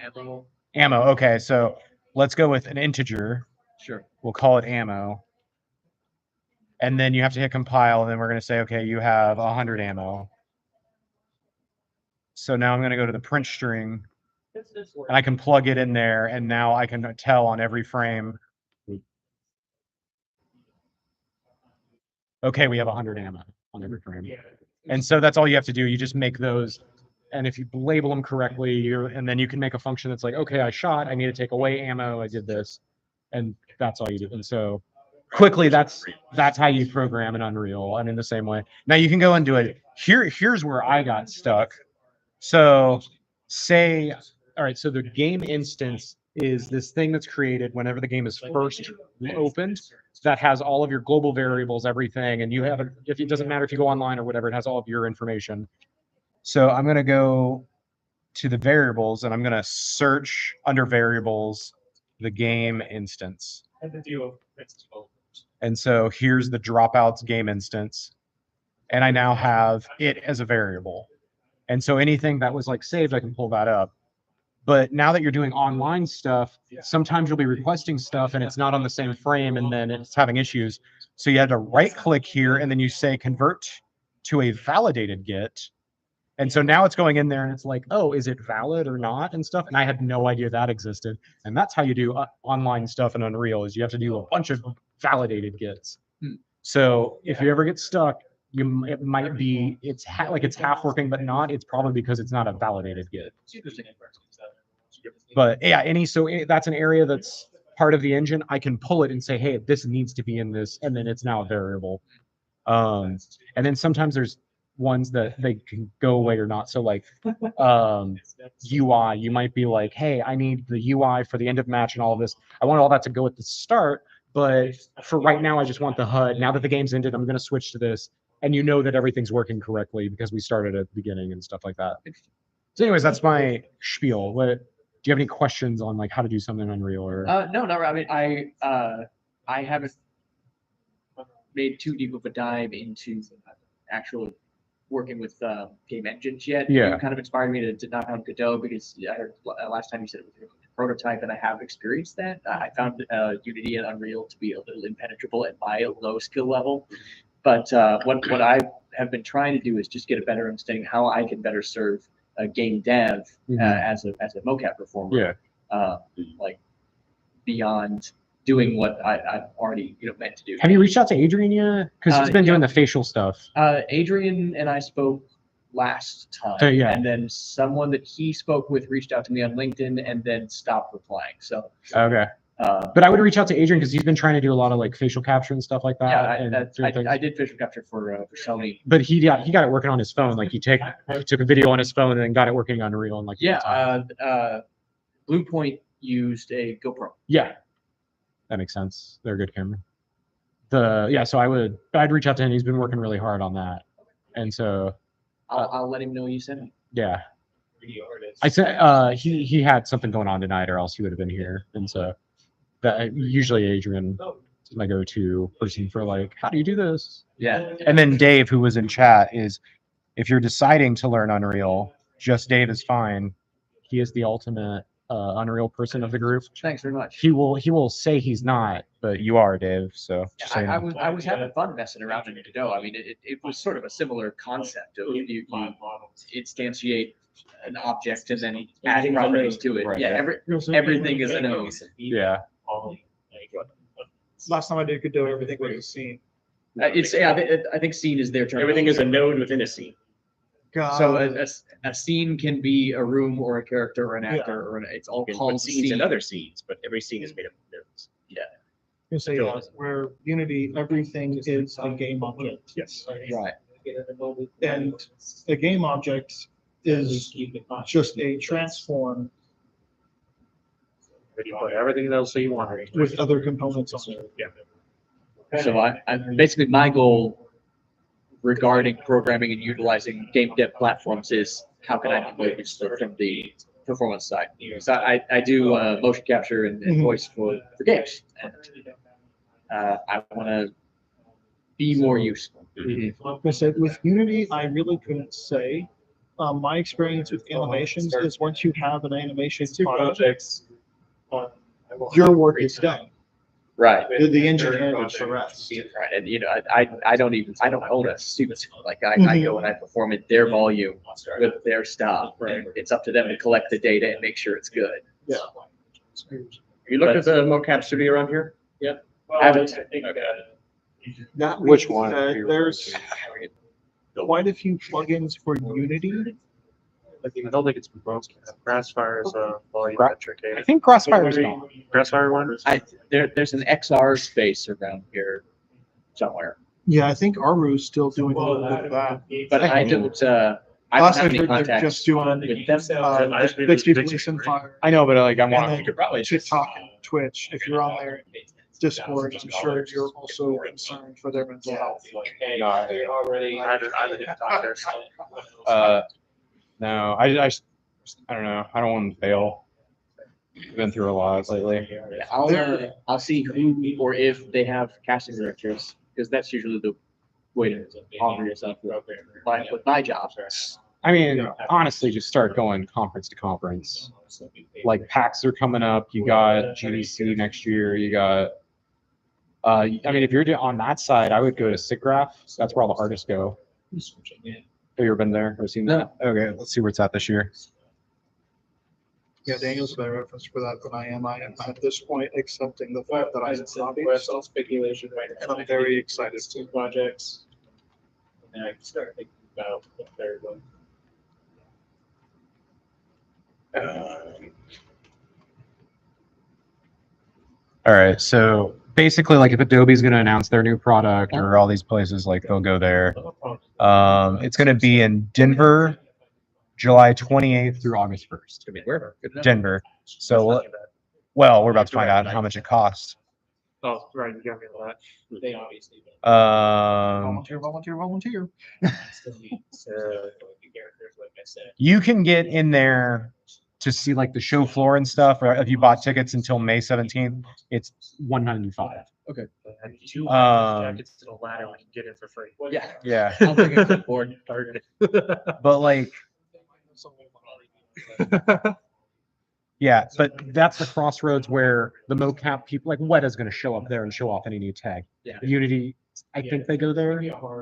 Ammo. Ammo. Okay, so let's go with an integer. Sure. We'll call it ammo. And then you have to hit compile, and then we're going to say, okay, you have 100 ammo. So now I'm going to go to the print string, and I can plug it in there, and now I can tell on every frame. Okay, we have 100 ammo on every frame. And so that's all you have to do. You just make those And if you label them correctly, and then you can make a function that's like, okay, I shot, I need to take away ammo, I did this, and that's all you do. And so quickly, that's how you program in Unreal, and in the same way. Now you can go and do it. Here's where I got stuck. So say, all right, so the game instance is this thing that's created whenever the game is first opened that has all of your global variables, everything, and you have if it doesn't matter if you go online or whatever, it has all of your information. So I'm going to go to the variables and I'm going to search under variables the game instance. And so here's the dropouts game instance. And I now have it as a variable. And so anything that was like saved, I can pull that up. But now that you're doing online stuff, sometimes you'll be requesting stuff and it's not on the same frame and then it's having issues. So you had to right click here and then you say convert to a validated get. And so now it's going in there and it's like, oh, is it valid or not and stuff? And I had no idea that existed. And that's how you do online stuff in Unreal is you have to do a bunch of validated gets. So if you ever get stuck, it might be, it's half working, but not. It's probably because it's not a validated get. But yeah, that's an area that's part of the engine. I can pull it and say, hey, this needs to be in this, and then it's now a variable. And then sometimes there's ones that they can go away or not. So like UI, you might be like, hey, I need the UI for the end of match and all of this. I want all that to go at the start, but for right now, I just want the HUD. Now that the game's ended, I'm going to switch to this. And you know that everything's working correctly because we started at the beginning and stuff like that. So anyways, that's my spiel. Do you have any questions on like how to do something in Unreal or? No, no. I mean, I haven't made too deep of a dive into actual working with game engines yet. Yeah. You kind of inspired me to knock on Godot because I heard last time you said it was a prototype, and I have experienced that. I found Unity and Unreal to be a little impenetrable at my low skill level. But what I have been trying to do is just get a better understanding how I can better serve a game dev as a mocap performer. Yeah. Like beyond doing what I've already meant to do. Have you reached out to Adrian yet? Because he's been doing the facial stuff. Adrian and I spoke last time, yeah. And then someone that he spoke with reached out to me on LinkedIn and then stopped replying. So okay. But I would reach out to Adrian because he's been trying to do a lot of like facial capture and stuff like that. Yeah, I did facial capture for Sony. But he got it working on his phone. Like he took a video on his phone and then got it working on Unreal. And like Bluepoint used a GoPro. Yeah, that makes sense. They're a good camera. So I'd reach out to him. He's been working really hard on that, and so I'll let him know you sent me. Yeah. I said he had something going on tonight, or else he would have been here, and so. Usually Adrian is my go-to person for like, how do you do this? Yeah. And then Dave, who was in chat, is if you're deciding to learn Unreal, just Dave is fine. He is the ultimate Unreal person of the group. Thanks very much. He will say he's not, but you are, Dave. So just I was having fun messing around in Godot. I mean, it was sort of a similar concept of you instantiate an object and then add properties to it. Right. Yeah, everything is a node. Yeah. Last time I did Godot, everything was a scene. I think scene is their term. Everything is a node within a scene. So a scene can be a room or a character or an actor or it's all You can called put scenes scene. and other scenes, but every scene is made up of nodes. You say where Unity, everything is a game object. Yes. Right. And a game object is just a transform You put everything else that you want. with other components on it. Yeah. So I basically my goal regarding programming and utilizing game dev platforms is how can I be useful from the performance side. So I do motion capture and voice for games. And, I want to be more useful. Like I said, with Unity, I really couldn't say. My experience with animations is once you have an animation product, your work is done. Right. The engine handles the rest. Right. And I don't own a suit. Like I go and I perform at their volume with their stuff. And it's up to them to collect the data and make sure it's good. Yeah. You looked at the mocap studio around here? Yeah. Haven't. That Which being one? said, there's quite a few plugins for Unity I don't think it's broken. Grassfire is a volumetric. I think Crossfire's gone. Grassfire one. There's an XR space around here somewhere, Yeah, I think Aru's still doing a little bit of that. but I don't, I don't Last have I any heard, they're contacts just doing with them. Bixby Police and Fire. I know, but like I'm And on. then TikTok and Twitch. If you're on their Discord, I'm sure you're also concerned for their mental health. No, I don't know. I don't want to fail. I've been through a lot lately. I'll see who or if they have casting directors, because that's usually the way to offer yourself with my job. I mean, honestly, just start going conference to conference. Like PAX are coming up. You got GDC next year. You got. I mean, if you're on that side, I would go to SIGGRAPH. That's where all the artists go. Have you ever been there? Ever seen that? Okay, let's see where it's at this year. Yeah, Daniel's a better reference for that than I am. I am at this point accepting the fact that I am hobby, Speculation right and I'm very excited. Two projects. And then I can start thinking about the third one. All right, so basically, like if Adobe's going to announce their new product or all these places, like they'll go there. It's going to be in Denver, July 28th through August 1st. I mean, wherever. Good enough. Denver. So, well, we're about to find out how much it costs. Oh, right, you got me on that. They obviously Volunteer, volunteer, volunteer. still need the characters, like I said. You can get in there to see like the show floor and stuff. Or if you bought tickets until May 17th, it's $195. And 2 jackets to the ladder, we can get in for free. Yeah. Yeah, I'll bring a clipboard. but like, yeah, but that's the crossroads where the mocap people, like Weta's going to show up there and show off any new tag. Yeah. Unity, I think they go there,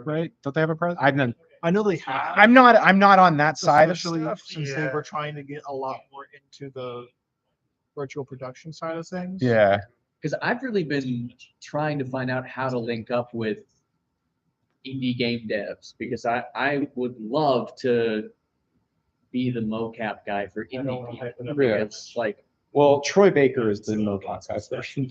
right? Don't they have a presence? I know they have. I'm not on that side of Especially stuff. since they were trying to get a lot more into the virtual production side of things. Yeah. Because I've really been trying to find out how to link up with indie game devs, because I would love to be the mocap guy for indie people. Yeah. It's like, Well, Troy Baker is the mocap guy.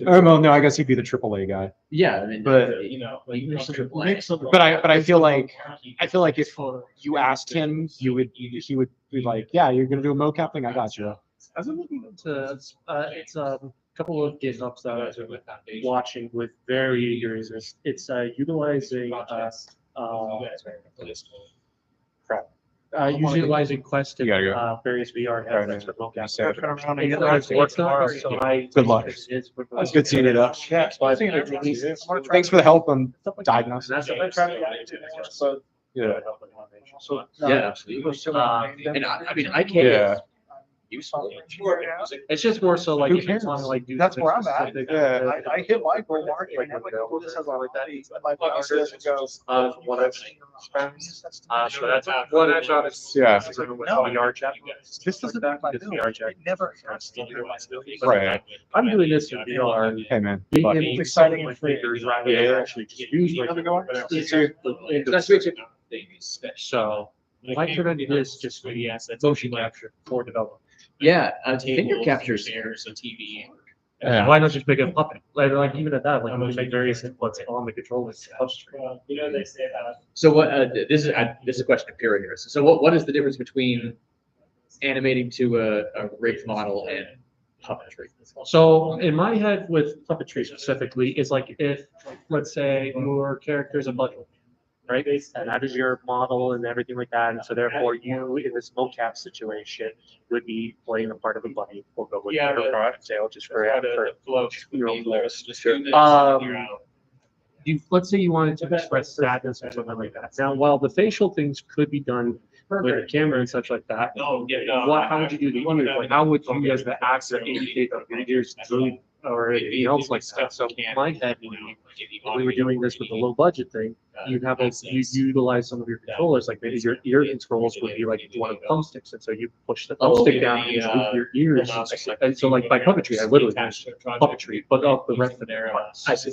Oh, well, no, I guess he'd be the AAA guy. yeah, I mean, But- you know, like But I feel like if you asked him, he would be like, yeah, you're gonna do a mocap thing. I got you. I've been looking into it's a couple of GitHubs that I've been watching with very eager interest. It's utilizing utilizing Quest You gotta and various VR headsets for mocap. Say it. Good Good luck. It's good seeing you though. Yeah, Thanks for the help on diagnosis. That's what I'm trying to do. Yeah. yeah, absolutely. And I mean, I can't. Yeah. Useful. It's just more so like Who if you cares? want to like do. That's where I'm at. specific- Yeah. I hit my goal mark. And I'm like, oh, this has all like that. My boss doesn't go. What I've found. So that's one I shot is. Yeah. VR chat. This doesn't back my It's bill. VR chat. It never. Right. I'm doing this in VR. Hey man. Being But- able to exciting my fingers rather than actually just use my So why couldn't this just be motion capture for development? Yeah, finger captures. TV. Yeah. Why not just make a puppet? Like even at that, like we make various inputs on the controller. You know, they say that. So what? This is a question of Pyrrha here. So what is the difference between animating to a rigged model and puppetry? So in my head with puppetry specifically, is like if, let's say, your character is a bundle, right? And that is your model and everything like that. And so therefore you, in this mocap situation, would be playing the part of a bunny. We'll go with Yeah, sale just for your own goals. Um, Let's say you wanted to express sadness or something like that. Now, while the facial things could be done with a camera and such like that, how would you do the ears? Like, how would you as the actor indicate that your ears move or anything else like that? So in my head, when we were doing this with the low budget thing, you'd have you utilize some of your controllers, like maybe your ear controls would be like one of the thumbsticks, and so you push the thumbstick down and move your ears. And so like by puppetry, I literally use puppetry, but of the rest of the parts. I see.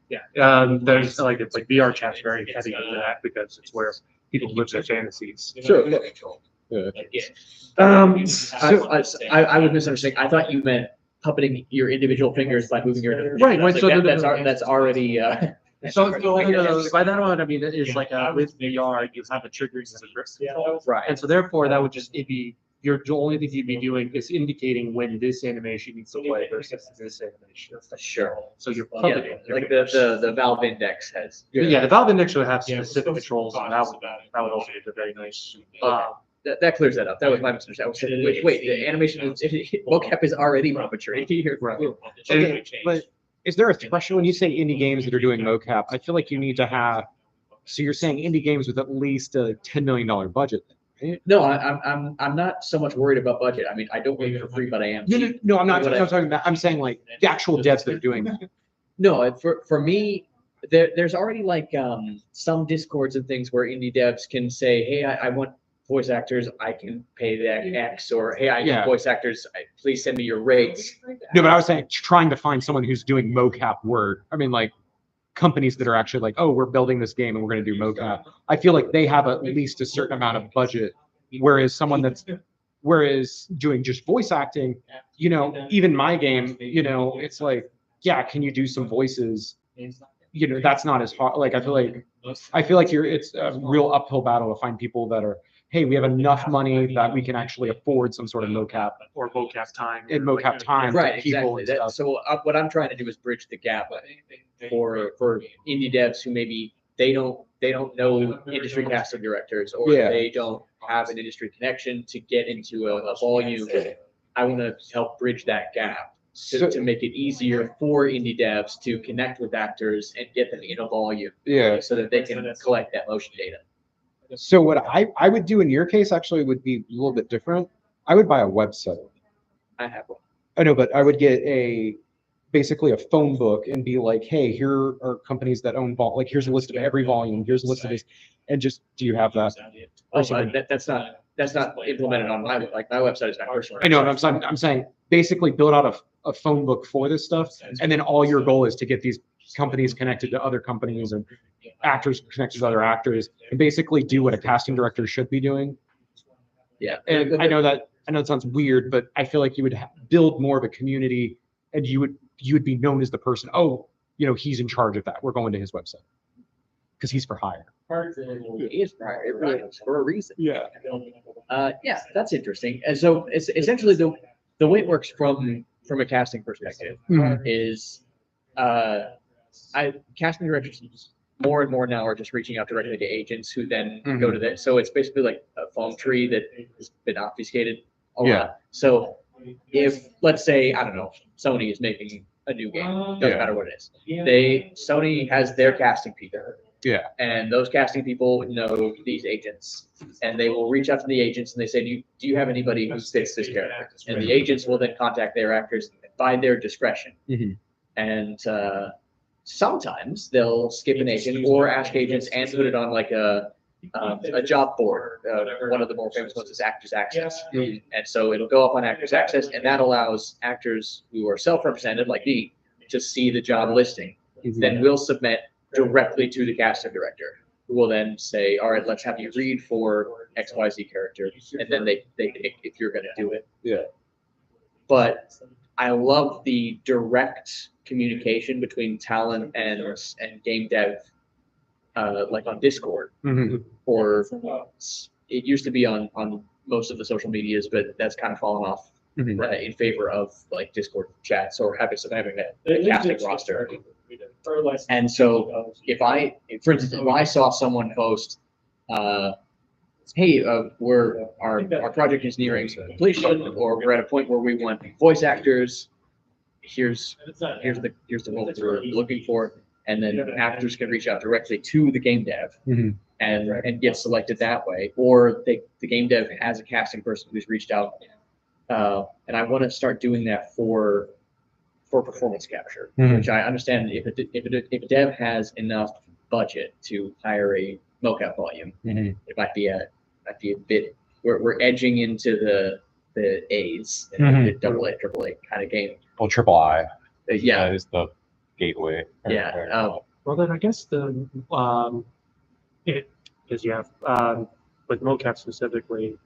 Yeah, there's like, it's like VR chat's very heavy into that because it's where people live their fantasies. Sure. I would misunderstand. I thought you meant puppeting your individual fingers by moving your different. Right, That's, so like, the- that's already. So by that one, I mean, it's like with VR, you have a trigger as a grip control. Right. And so therefore, that would just, it'd be, the only thing you'd be doing is indicating when this animation needs to play versus this animation. Sure. So you're Yeah, puppeting. like the Valve Index has. Yeah, the Valve Index would have specific controls, and that would also be very nice. That clears that up. That was my misunderstanding. I was saying, wait, the animation is, mocap is already puppetry here. Right. Okay, but is there a threshold when you say indie games that are doing mocap? I feel like you need to have, so you're saying indie games with at least a $10 million budget. Right? No, I'm not so much worried about budget. I mean, I don't make it for free, but I am. No, I'm not talking about, I'm saying like the actual devs that are doing that. No, for me, there's already like some discords and things where indie devs can say, hey, I want voice actors, I can pay that X, or hey, I need Yeah. voice actors, please send me your rates. No, but I was saying trying to find someone who's doing mocap work. I mean, like companies that are actually like, oh, we're building this game and we're going to do mocap. I feel like they have at least a certain amount of budget, whereas doing just voice acting, even my game, it's like, yeah, can you do some voices? That's not as hard. Like, I feel like it's a real uphill battle to find people that are, hey, we have enough money that we can actually afford some sort of mocap Or mocap time. and mocap time Right, to people exactly. and stuff. So what I'm trying to do is bridge the gap for indie devs who maybe they don't know industry casting directors, or Yeah. they don't have an industry connection to get into a volume. I want to help bridge that gap to make it easier for indie devs to connect with actors and get them in a volume. Yeah. So that they can collect that motion data. So what I would do in your case actually would be a little bit different. I would buy a website. I have one. I know, but I would get basically a phone book and be like, hey, here are companies that own like here's a list of every volume, here's a list of this, and just do you have that? Oh, that's not implemented on my website is my personal. I know, but I'm saying basically build out a phone book for this stuff, and then all your goal is to get these companies connected to other companies and actors connected to other actors, and basically do what a casting director should be doing. Yeah. And I know it sounds weird, but I feel like you would build more of a community, and you would be known as the person. Oh, he's in charge of that. We're going to his website because he's for hire. He is right. It really is for a reason. Yeah. Yeah, that's interesting. And so it's essentially the way it works from a casting perspective Mhm. is casting directors more and more now are just reaching out directly to agents who then go to that. So it's basically like a phone tree that has been obfuscated a Yeah. lot. So if let's say, I don't know, Sony is making a new game, doesn't Yeah. matter what it is. Sony has their casting people. Yeah. And those casting people know these agents, and they will reach out to the agents and they say, do you have anybody who fits this character? And the agents will then contact their actors by their discretion. Mhm. And sometimes they'll skip an agent or ask agents and put it on like a job board. One of the more famous ones is Actors Access. And so it'll go up on Actors Access, and that allows actors who are self-represented like me to see the job listing. Then we'll submit directly to the casting director, who will then say, all right, let's have you read for XYZ character. And then they pick if you're going to do it. Yeah. But I love the direct communication between talent and game dev, like on Discord, Mhm. or it used to be on most of the social medias, but that's kind of fallen off Mhm. in favor of like Discord chats or having a casting roster. And so for instance, if I saw someone post, hey, our project is nearing completion, or we're at a point where we want voice actors, here's the role that we're looking for, and then actors can reach out directly to the game dev Mhm. and get selected that way, or the game dev has a casting person who's reached out, and I want to start doing that for performance capture, Mhm. which I understand if a dev has enough budget to hire a mocap volume, Mhm. it might be a bit. We're edging into the A's, Mhm. the double A, triple A kind of game. Well, triple I. Yeah, That is the gateway. yeah. Well, then I guess because you have with mocap specifically,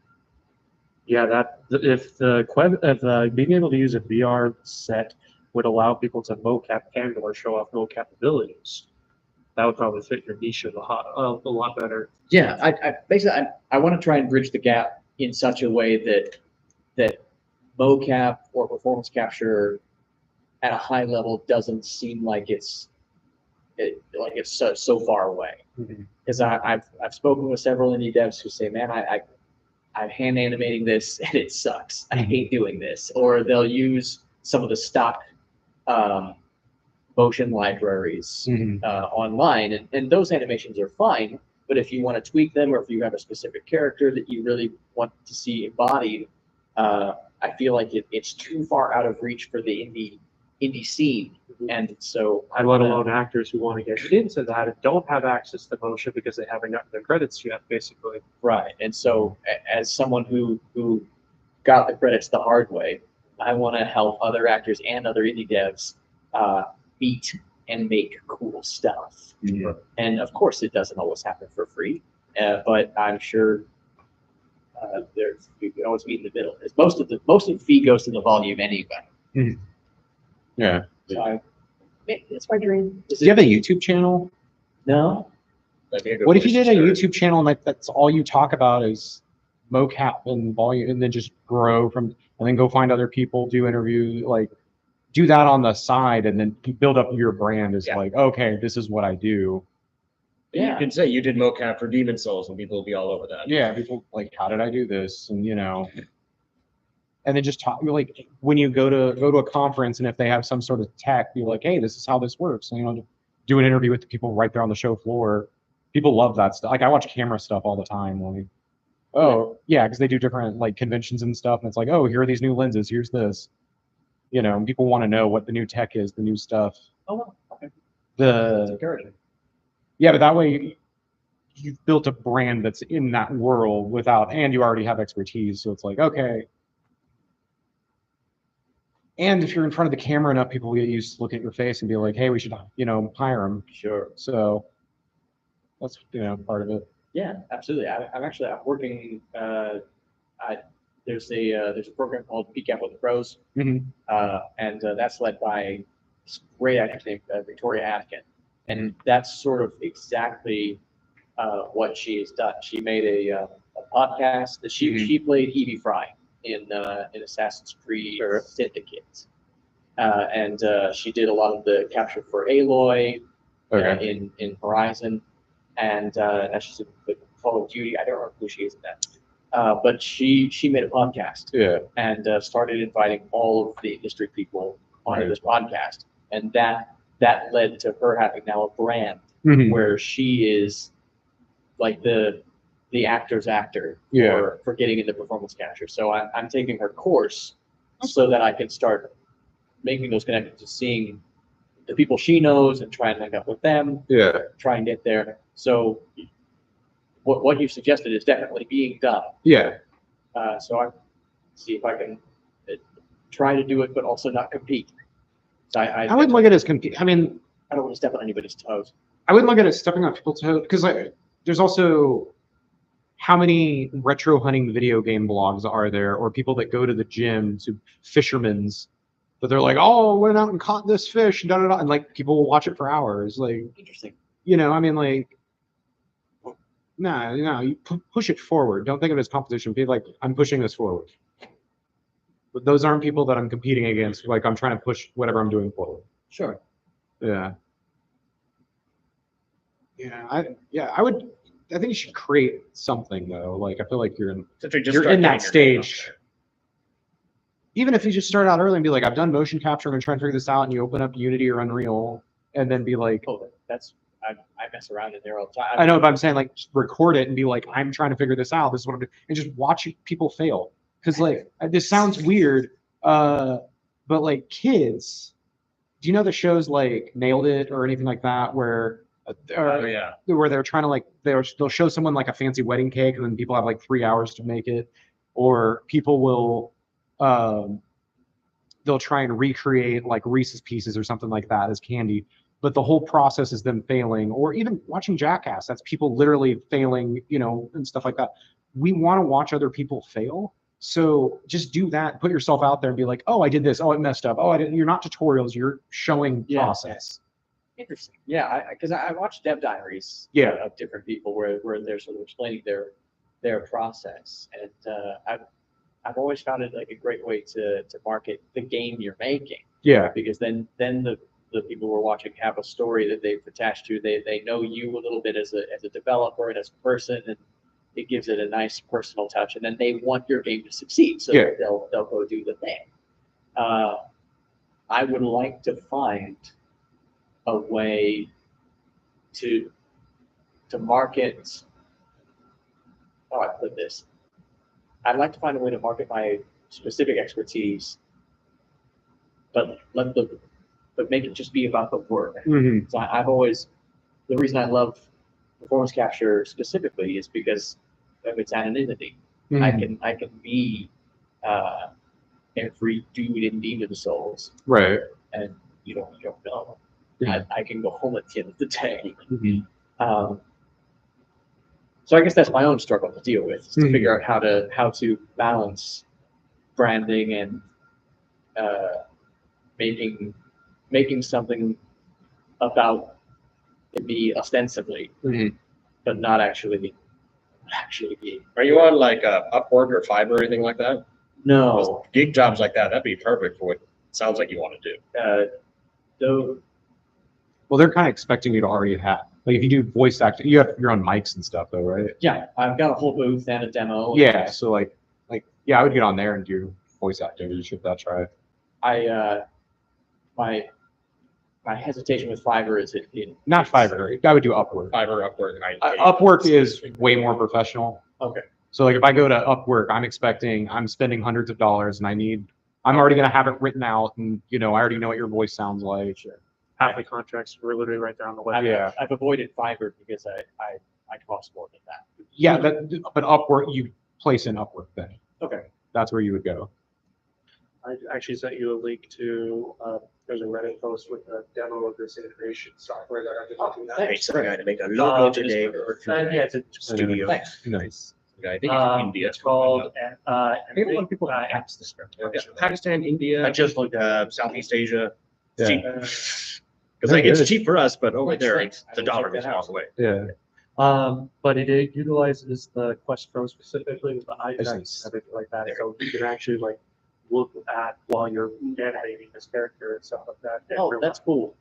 Yeah, if being able to use a VR set would allow people to mocap and or show off mocap abilities, that would probably fit your niche a lot better. Yeah, I want to try and bridge the gap in such a way that mocap or performance capture at a high level doesn't seem like it's so far away. Because I've spoken with several indie devs who say, man, I'm hand animating this and it sucks. I hate doing this. Or they'll use some of the stock motion libraries online, and those animations are fine. But if you want to tweak them, or if you have a specific character that you really want to see embodied, I feel like it's too far out of reach for the indie scene. And so, And let alone actors who want to get into that and don't have access to motion because they haven't gotten their credits yet, basically. right. And so, as someone who got the credits the hard way, I want to help other actors and other indie devs beat and make cool stuff. And of course, it doesn't always happen for free, but I'm sure you can always meet in the middle. Most of the fee goes to the volume anyway. Yeah. So it's my dream. Do you have a YouTube channel? No. What if you did a YouTube channel and like that's all you talk about is mocap and volume, and then just grow from, and then go find other people, do interview, like do that on the side, and then build up your brand as like, okay, this is what I do. You can say you did mocap for Demon Souls, and people will be all over that. Yeah, people like, how did I do this? And and then just talk, like when you go to a conference, and if they have some sort of tech, you're like, hey, this is how this works. And, do an interview with the people right there on the show floor. People love that stuff. Like I watch camera stuff all the time. Like, oh yeah, because they do different like conventions and stuff, and it's like, oh, here are these new lenses. Here's this. And people want to know what the new tech is, the new stuff. Oh, okay. That's encouraging. Yeah, but that way you've built a brand that's in that world and you already have expertise. So it's like, okay. And if you're in front of the camera enough, people will get used to looking at your face and be like, hey, we should, hire them. Sure. So that's, part of it. Yeah, absolutely. I'm working. There's a program called Peak Out with the Pros, and that's led by this great actress named Victoria Atkin, and that's sort of exactly what she has done. She made a podcast that she played Evie Fry in Assassin's Creed Syndicate, and she did a lot of the capture for Aloy in Horizon, and now she's in Call of Duty. I don't remember who she is in that. But she made a podcast and started inviting all of the industry people onto this podcast, and that led to her having now a brand where she is like the actor's actor for getting into performance capture. So I'm taking her course so that I can start making those connections to seeing the people she knows and try and link up with them. Try and get there. So what you suggested is definitely being done. So I see if I can try to do it, but also not compete. So I wouldn't look at it as compete. I mean, I don't want to step on anybody's toes. I wouldn't look at it as stepping on people's toes, because there's also how many retro hunting video game blogs are there, or people that go to the gym, to fishermen's, but they're like, oh, went out and caught this fish, and like people will watch it for hours. Like, interesting. I mean, like, no, you push it forward. Don't think of it as competition. Be like, I'm pushing this forward. But those aren't people that I'm competing against. Like, I'm trying to push whatever I'm doing forward. Sure. Yeah. I would. I think you should create something though. Like, I feel like you're in that stage. Even if you just start out early and be like, I've done motion capture, I'm gonna try and figure this out, and you open up Unity or Unreal, and then be like, oh, I mess around in there all the time. I know, but I'm saying, like, just record it and be like, I'm trying to figure this out. This is what I'm doing, and just watch people fail. Because like, this sounds weird, but like kids, do you know the shows like Nailed It or anything like that, where where they're trying to like they'll show someone like a fancy wedding cake, and then people have like 3 hours to make it, or people will they'll try and recreate like Reese's Pieces or something like that as candy. But the whole process is them failing, or even watching Jackass. That's people literally failing, and stuff like that. We want to watch other people fail So just do that, put yourself out there and be like, oh, I did this. Oh, it messed up. Oh, I didn't. You're not tutorials. You're showing Yeah. process. Interesting. Yeah, because I watched dev diaries. Yeah. Of different people where they're sort of explaining their process, and I've always found it like a great way to market the game you're making, Yeah. because then the people who are watching have a story that they've attached to. They know you a little bit as a developer and as a person, and it gives it a nice personal touch. And then they want your game to succeed, so Yeah. they'll go do the thing. I would like to find a way to market. How do I put this? I'd like to find a way to market my specific expertise, but make it just be about the work. Mhm. So I've always, the reason I love performance capture specifically is because of its anonymity. Mhm. I can be every dude in Demon Souls, Right. and you don't know. Yeah. I can go home at the end of the day. Mhm. So I guess that's my own struggle to deal with, is to Mhm. figure out how to balance branding and making something about me ostensibly, Mhm. but not actually be. Are you on like Upwork or Fiverr or anything like that? No. Gig jobs like that, that'd be perfect for what it sounds like you want to do. Though Well, they're kind of expecting you to already have. Like if you do voice acting, you're on mics and stuff though, right? yeah, I've got a whole booth and a demo. Yeah. So like yeah, I would get on there and do voice acting. You should that's right. My hesitation with Fiverr is it Not Fiverr. I would do Upwork. Fiverr, Upwork, and Upwork is way more professional. Okay. So like if I go to Upwork, I'm spending hundreds of dollars and I'm already gonna have it written out and I already know what your voice sounds like. Sure. Half the contracts were literally right there on the web. Yeah. I've avoided Fiverr because I cost more than that. Yeah, but Upwork, you place in Upwork then. Okay. That's where you would go. I actually sent you a link to, there's a Reddit post with a demo of this integration software that I can do that. thanks. I got to make a logo today. Yeah, it's a Studio. Thanks. Nice. I think it's India. It's called, I think a lot of people apps. Pakistan, India. I just looked Southeast Asia. Yeah. Cheap. Because Very it's good. cheap for us, but over Thanks, there, thanks. the dollar goes a long way. Yeah. But it utilizes the Quest Pro specifically with the eye That's tracks nice. and everything like that. So you can actually like look at while you're animating this character and stuff like that. in Oh, real that's time. cool.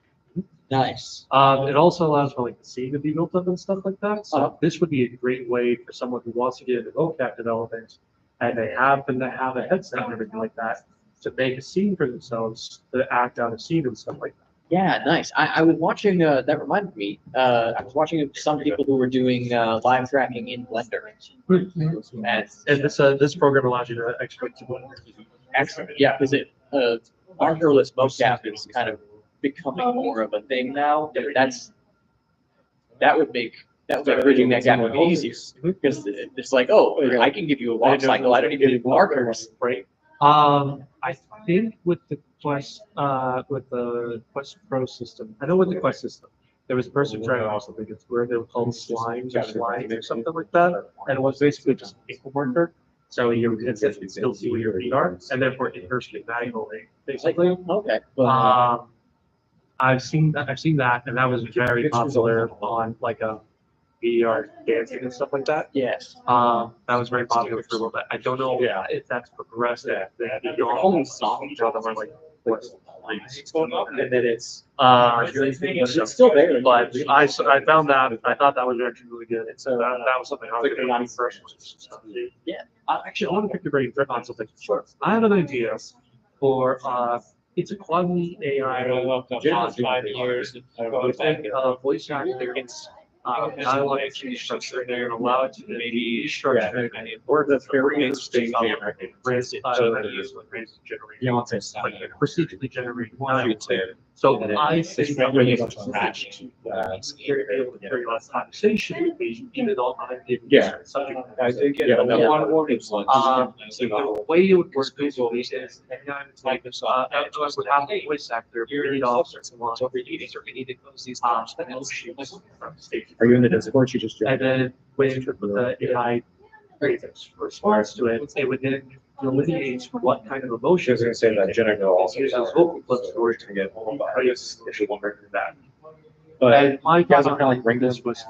Nice. It also allows for like the scene to be built up and stuff like that. So this would be a great way for someone who wants to get into vocab development and they happen to have a headset and everything like that to make a scene for themselves, to act out a scene and stuff like that. Yeah, nice. I was watching, that reminded me, I was watching some people who were doing live tracking in Blender. And this program allows you to export to one. Excellent. Yeah, because markerless mocap is kind of becoming more of a thing now. That would make bridging that gap easier, because it's like, oh, I can give you a walk cycle. I don't even need markers. Right. I think with the Quest Pro system, I know with the Quest system, there was a person trying to also think it's where they were called slimes or something like that. And it was basically just a paper marker. So your headset can still see where your feet are, and therefore it inverse kinetic basically. Okay. I've seen that, and that was very popular on like a VR dancing and stuff like that. Yes. That was very popular for a little bit. I don't know if that's progressed. You're only saw each other are like and then it's It's still there. but I found that I thought that was actually really good. And so that was something I was going to do personally. Yeah. Actually, I want to pick your brain on something. Sure. I have an idea for it's a quasi AI. Just 5 years. Voice acting. Dialogue structure there and allow it to maybe structure or that's very interesting. Procedurally generated one. So I think that really is very less conversation, even though I didn't. Yeah. Subject. I think, The way it would work visually is, I would have a voice actor read off certain lines. Are you in the Discord? You just And then when the AI responds to it, it would then delineates what kind of emotions. I was gonna say that Jennifer also Uses has vocal clips in order to get if you want to do that. But my guys thought are on kinda like this was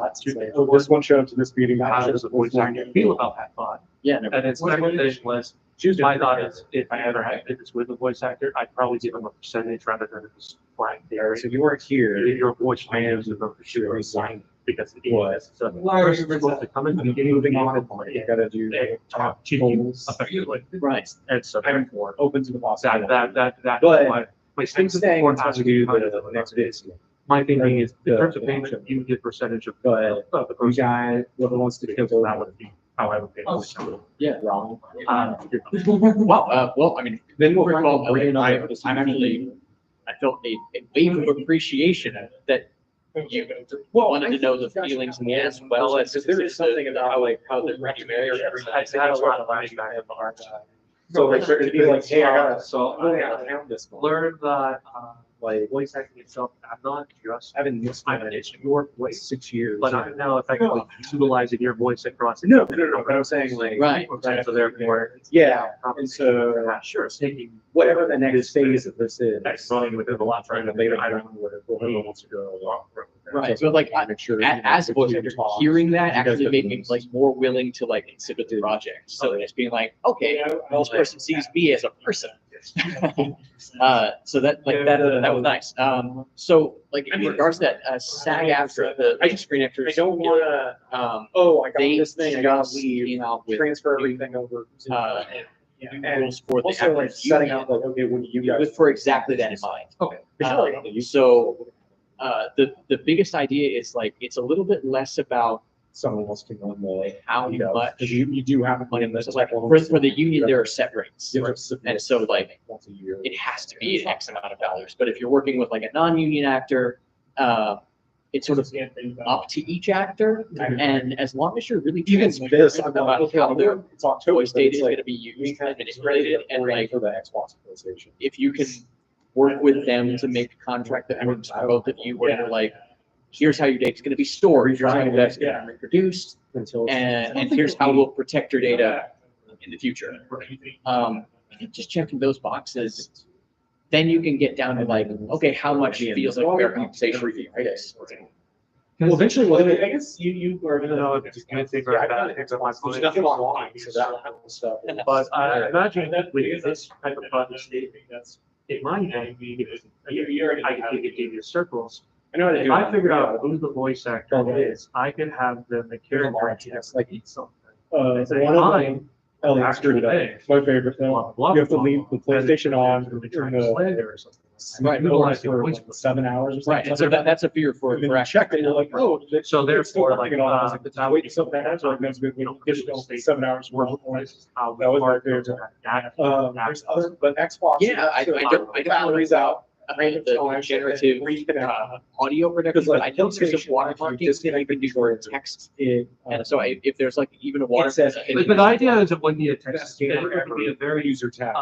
This one showed up to this meeting. how does the voice actor feel about that thought? Yeah, no, And its recommendation was, my thought is, if I ever had business with a voice actor, I'd probably give them a percentage rather than just blank there. So you weren't here. Your voice range is a sure sign because it Was. is. So the person supposed to come in and get moving on You gotta do. and talk to you effectively. right. And so I'm therefore, open to the possibility. that. But my I'm things staying in has touch to with be you kind of the next days. my thinking is, in The- terms of payment, you get percentage of But of the you person. guys, whoever wants to Because go that would be how I would pay. Yeah. wrong. Wow. Well, I mean, Then we'll first of all, bring I another. felt a wave of appreciation that you wanted to know the feelings and as well as Because there is something about like how the marriage. I've had a lot of flashback of art. So like, it'd be like, hey, I gotta. So I found this one. learned that, Like, voice acting itself, I'm not just, I've been this I'm one it's in your voice, 6 years. but I'm now effectively utilizing your voice across. No, but I'm saying like. Right. And so therefore. Yeah, and so Sure, it's taking. whatever the next phase of this is. That's running within the lot, trying to later, I don't know whoever wants to go. Right, so like, Make sure. as a voice actor, hearing that You guys actually get made me these. like more willing to like consider the project. So just being like, okay, this person sees me as a person. So that like that was nice. So like in regards to that SAG after the Screen Actors. I don't wanna, oh, I got They this thing, I gotta just leave, came out with transfer everything over. new rules for the Also like actors setting union up like, okay, when you guys. with for exactly that in mind. Okay. So the biggest idea is like it's a little bit less about Someone else can run the. how much Cause you do have. money. this So like for the union, there are set rates. And so like Once a year. it has to be an X amount of dollars. But if you're working with like a non-union actor, it's sort of up to each actor. And as long as you're really Even transparent this, I'm about like, how their it's October, voice but data it's is like, gonna be used we and have manipulated, and like for the Xbox PlayStation. if you can work with them to make a contract that works for both of you, where you're like, here's how your data's gonna be stored, here's how your data's gonna be reproduced, Until. and here's how we'll protect your data in the future. I think just checking those boxes, then you can get down to like, okay, how much feels like fair compensation for you, I guess. Well, eventually, well, I guess you are gonna know if it's good thing or bad thing. There's nothing online, so that kind of stuff. But I imagine that with this type of project, that's in my head, I can take it in your circles. I know how to If do I it. figured out who the voice actor is, I can have them the character It's like, eat something. one of them, Ellie screwed up. It's my favorite thing. You have to leave the PlayStation on in the. Right. For like 7 hours or something. Right, and so that's a fear for, And then for you actually. check it, and you're like, oh. So therefore, like, Wait 7 hours, or next week, we don't get to go 7 hours. Worth of points. That That was my favorite. There's other, but Xbox. Yeah, I don't Batteries out. the generative audio production, but I know there's a watermarking that you can do for text. And so if there's like even a water. But the idea is that when the text, it would be a very, User tab.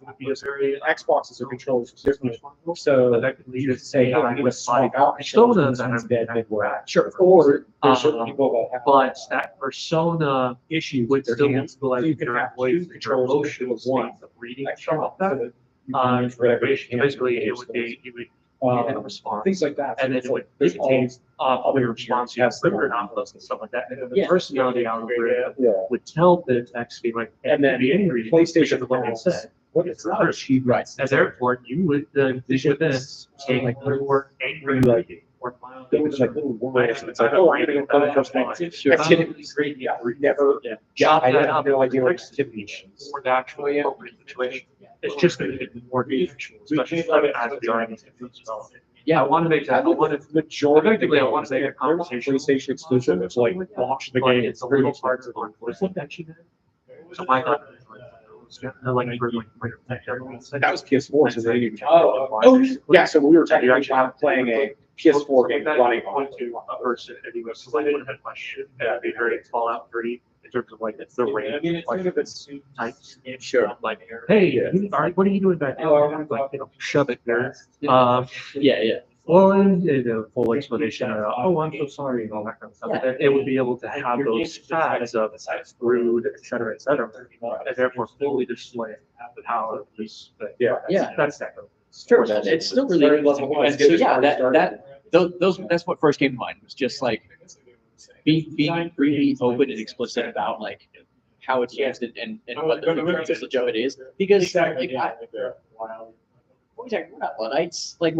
it would be a very. Xboxes are controlled differently. So Effectively, you you just say, say, hey, I I'm gonna would swap slide out. persona This that one's I'm dead, big word. Sure. Or there's certain people that have. But that persona Issue would with their still hands. be like So you can your have voice, two your controls emotional of one. state of reading Like, stuff like that. so that you can use whatever you can. Basically, it would be, you would get a response. Things like that. And then it would There's dictate all of your response, you have quicker outputs and stuff like that. And then the Yeah. personality algorithm Yeah. would tell the text be like, And then be angry. PlayStation because of what it said. What it's not achieved. Right. And therefore, you would, this would then take like more angry, like, more mild. There was like little words. It's like, oh, I'm gonna go to the first one. Sure. That's it. Yeah, we never. Shot I that had up. no idea what Text activity. More natural, appropriate situation. It's just gonna get more natural, especially as the argument is developing. Yeah, I want to make that, I want to, Majority. effectively, I want to make a conversation. PlayStation exclusive, it's like, watch the But game. it's a little hard to on voice infection. So my thought is like, for like. That was PS4, so they didn't. Oh, Yeah, so we were technically playing a PS4 game running on. Point to a person, and he was like, what a question, and I'd be very Fallout 3 in terms of like, it's the range, like, it's types. Sure. Like, hey, what are you doing back there? Like, you know, shove it there. Yeah, yeah. Well, and the full explanation of, oh, I'm so sorry, and all that kind of stuff. And it would be able to have those tags of rude, et cetera, and therefore fully display the power of this. Yeah. Yeah. That's that. Sure, it's still really, and so, yeah, those, that's what first came to mind, was just like being really open and explicit about like how it's used and what the purpose of it is, because like, we're not Luddites, like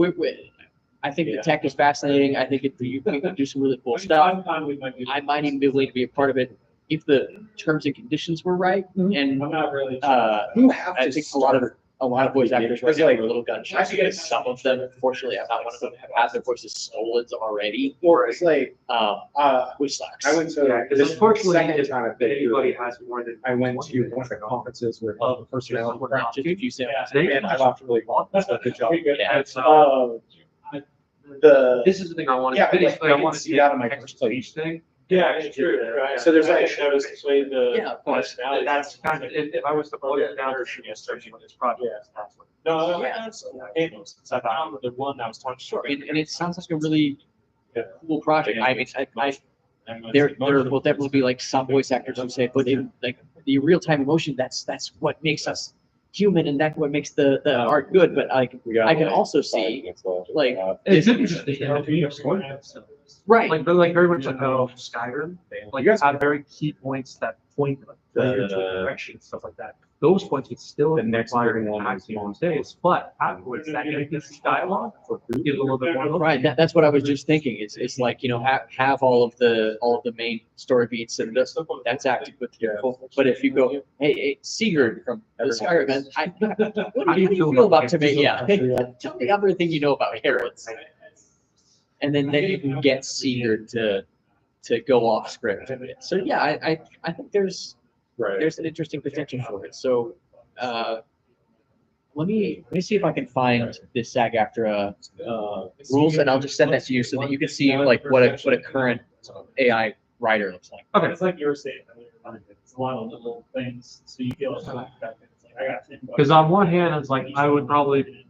I think the tech is fascinating, I think we can do some really cool stuff, I might even be willing to be a part of it if the terms and conditions were right, and I think a lot of voice actors right now are a little gun shy because some of them, unfortunately, I'm not one of them, have had their voices stolen already. Or it's like, Which sucks. I went to, Because this is the unfortunately, second if time I've been anybody through it. has more than. I went to one of the conferences with the personnel. Just a few seconds. And I laughed really hard. So good job. Yeah. This is the thing I wanted. Yeah, but finish, I want to see that on my first speech thing. Yeah, it's true, right? So there's like- Yeah. That's kind of, if I was to boil it down to searching on this project, that's what. No, Yeah. that's, I found the one that was talking short. And it sounds like a really cool project. I mean, there will definitely be like some voice actors who say, but in like the real time emotion, that's what makes us human, and that's what makes the art good. But like, I can also see like It's interesting. right. Like, but like very much like Skyrim, like you guys have very key points that point the player into a direction and stuff like that. Those points would still The next require big one acting on stage, but afterwards that can give dialogue or give it a little bit more. Right, that's what I was just thinking. It's like, you know, have all of the main story beats and that's acted with people. But if you go, hey, Sigurd from the Skyrim, what do you feel about tomato? Yeah, tell me everything you know about carrots. And then you can get Sigurd to go off script. So yeah, I think there's an interesting potential for it. So let me see if I can find this SAG-AFTRA rules, and I'll just send that to you so that you can see like what a current AI writer looks like. Okay. It's like you were saying, it's a lot of little things, so you feel like, I got 10 bucks. Because on one hand, it's like I would probably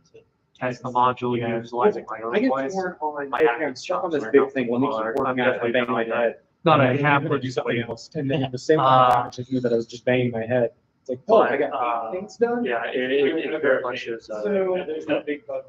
test the module utilizing my I own get voice. torn on My my acting I'm stuck on this chops big are thing. Let me keep I'm working on it. definitely Banging my not- head. Not a I half to or do something something. else. And then at the same Uh, time, I just knew that I was just banging my head. It's like, oh, I got Uh, 8 things done. Yeah, it very much is. So- There's no big bug.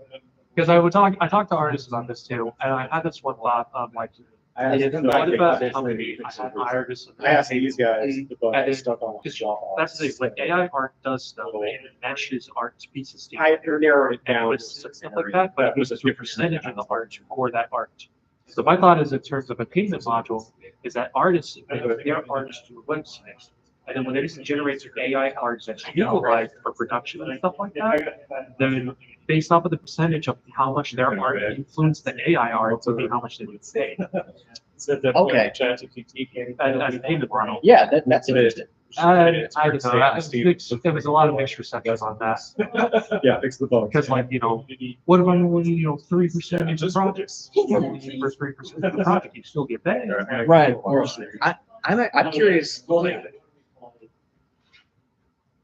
Because I talked to artists about this too, and I had this one thought of like, I asked if them what to about make company I had hired this. I asked these guys, but I And stuck on because job. that's the thing, like AI art does stuff, it meshes art pieces I together. narrowed it And down. lists and stuff like that, but it was a percentage of the art or that art. So my thought is in terms of a payment module, is that artists, their artists do websites. And then when it generates AI art that's utilized for production and stuff like that, then based off of the percentage of how much their art influenced the AI art would be how much they would pay. Okay. As a payment model. Yeah, that's interesting. I don't know, there was a lot of mixed reception on that. Yeah, fix the bug. Because like, what if I'm only, 3% of the projects? For 3% of the project, you still get paid. Right. I'm curious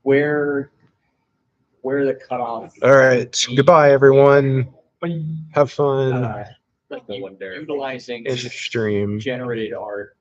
where the cutoff. All right. Goodbye, everyone. Have fun Like utilizing in the stream. generated art